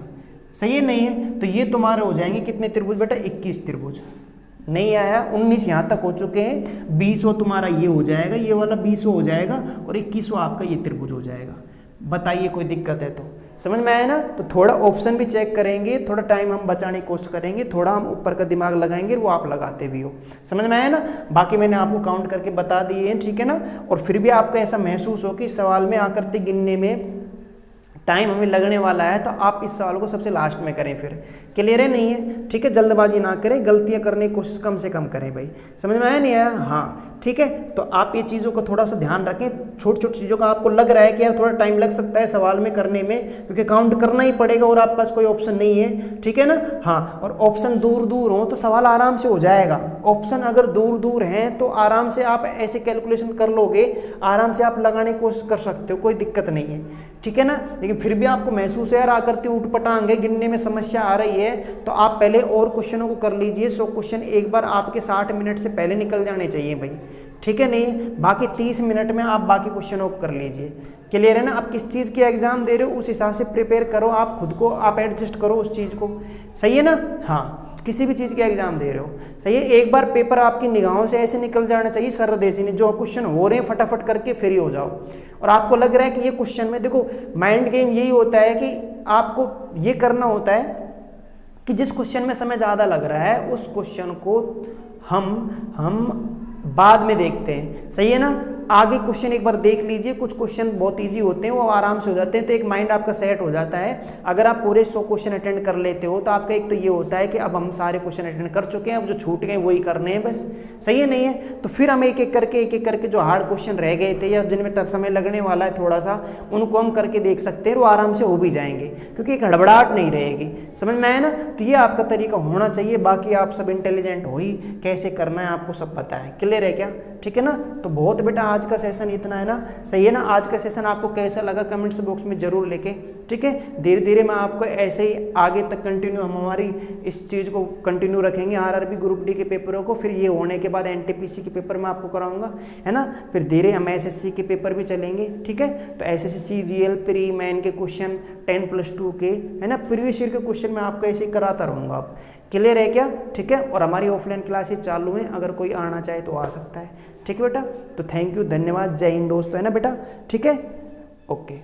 सही है नहीं है। तो ये तुम्हारे हो जाएंगे कितने त्रिभुज बेटा? 21 त्रिभुज। नहीं आया? 19 यहाँ तक हो चुके हैं, 20वां तुम्हारा ये हो जाएगा, ये वाला 20वां हो जाएगा, और 21वां आपका ये त्रिभुज हो जाएगा। बताइए कोई दिक्कत है तो? समझ में आया ना। तो थोड़ा ऑप्शन भी चेक करेंगे, थोड़ा टाइम हम बचाने की कोशिश करेंगे, थोड़ा हम ऊपर का दिमाग लगाएंगे, वो आप लगाते भी हो। समझ में आया ना। बाकी मैंने आपको काउंट करके बता दिए हैं, ठीक है ना। और फिर भी आपको ऐसा महसूस हो कि सवाल में आकर के गिनने में टाइम हमें लगने वाला है, तो आप इस सवाल को सबसे लास्ट में करें, फिर क्लियर है नहीं है? ठीक है, जल्दबाजी ना करें, गलतियां करने की कोशिश कम से कम करें भाई। समझ में आया नहीं आया? हाँ ठीक है। तो आप ये चीज़ों को थोड़ा सा ध्यान रखें, छोटी छोटी चीज़ों का आपको लग रहा है कि यार थोड़ा टाइम लग सकता है सवाल में करने में, क्योंकि काउंट करना ही पड़ेगा और आपके पास कोई ऑप्शन नहीं है, ठीक है ना। हाँ, और ऑप्शन दूर दूर हो तो सवाल आराम से हो जाएगा। ऑप्शन अगर दूर दूर हैं तो आराम से आप ऐसे कैलकुलेशन कर लोगे, आराम से आप लगाने की कोशिश कर सकते हो, कोई दिक्कत नहीं है, ठीक है ना। लेकिन फिर भी आपको महसूस है यार आकर ऊट पटांग है, गिनने में समस्या आ रही है, तो आप पहले और क्वेश्चनों को कर लीजिए। 100 क्वेश्चन एक बार आपके 60 मिनट से पहले निकल जाने चाहिए भाई, ठीक है नहीं? बाकी 30 मिनट में आप बाकी क्वेश्चनों को कर लीजिए, क्लियर है ना। आप किस चीज़ की एग्जाम दे रहे हो उस हिसाब से प्रिपेयर करो, आप खुद को आप एडजस्ट करो उस चीज़ को, सही है ना। हाँ, किसी भी चीज़ के एग्जाम दे रहे हो, सही है। एक बार पेपर आपकी निगाहों से ऐसे निकल जाना चाहिए सरदेसी ने, जो क्वेश्चन हो रहे हैं फटाफट करके फ्री हो जाओ। और आपको लग रहा है कि ये क्वेश्चन में, देखो माइंड गेम यही होता है कि आपको ये करना होता है कि जिस क्वेश्चन में समय ज़्यादा लग रहा है उस क्वेश्चन को हम बाद में देखते हैं, सही है ना। आगे क्वेश्चन एक बार देख लीजिए, कुछ क्वेश्चन बहुत इजी होते हैं, वो आराम से हो जाते हैं, तो एक माइंड आपका सेट हो जाता है। अगर आप पूरे 100 क्वेश्चन अटेंड कर लेते हो तो आपका एक तो ये होता है कि अब हम सारे क्वेश्चन अटेंड कर चुके हैं, अब जो छूट गए वही करने हैं बस, सही है नहीं है। तो फिर हम एक एक करके जो हार्ड क्वेश्चन रह गए थे या जिनमें समय लगने वाला है थोड़ा सा, उनको हम करके देख सकते हैं, वो आराम से हो भी जाएंगे, क्योंकि एक हड़बड़ाहट नहीं रहेगी। समझ में आया ना। तो ये आपका तरीका होना चाहिए। बाकी आप सब इंटेलिजेंट हो ही, कैसे करना है आपको सब पता है, क्लियर है क्या? ठीक है ना। तो बहुत बेटा आज का सेशन इतना है ना, सही है ना। आज का सेशन आपको कैसा लगा कमेंट्स बॉक्स में जरूर लिखें, ठीक है। धीरे धीरे मैं आपको ऐसे ही आगे तक कंटिन्यू, हम हमारी इस चीज़ को कंटिन्यू रखेंगे। आरआरबी ग्रुप डी के पेपरों को, फिर ये होने के बाद एनटीपीसी के पेपर मैं आपको कराऊंगा, है ना। फिर धीरे हम एसएससी के पेपर भी चलेंगे, ठीक है। तो एसएससी सीजीएल प्री मैन के क्वेश्चन 10+2 के, है ना, प्रीवियस ईयर के क्वेश्चन मैं आपको ऐसे ही कराता रहूँगा। आप क्लियर है क्या? ठीक है। और हमारी ऑफलाइन क्लासेस चालू हैं, अगर कोई आना चाहे तो आ सकता है, ठीक है बेटा। तो थैंक यू, धन्यवाद, जय हिंद दोस्तों, है ना बेटा, ठीक है, ओके।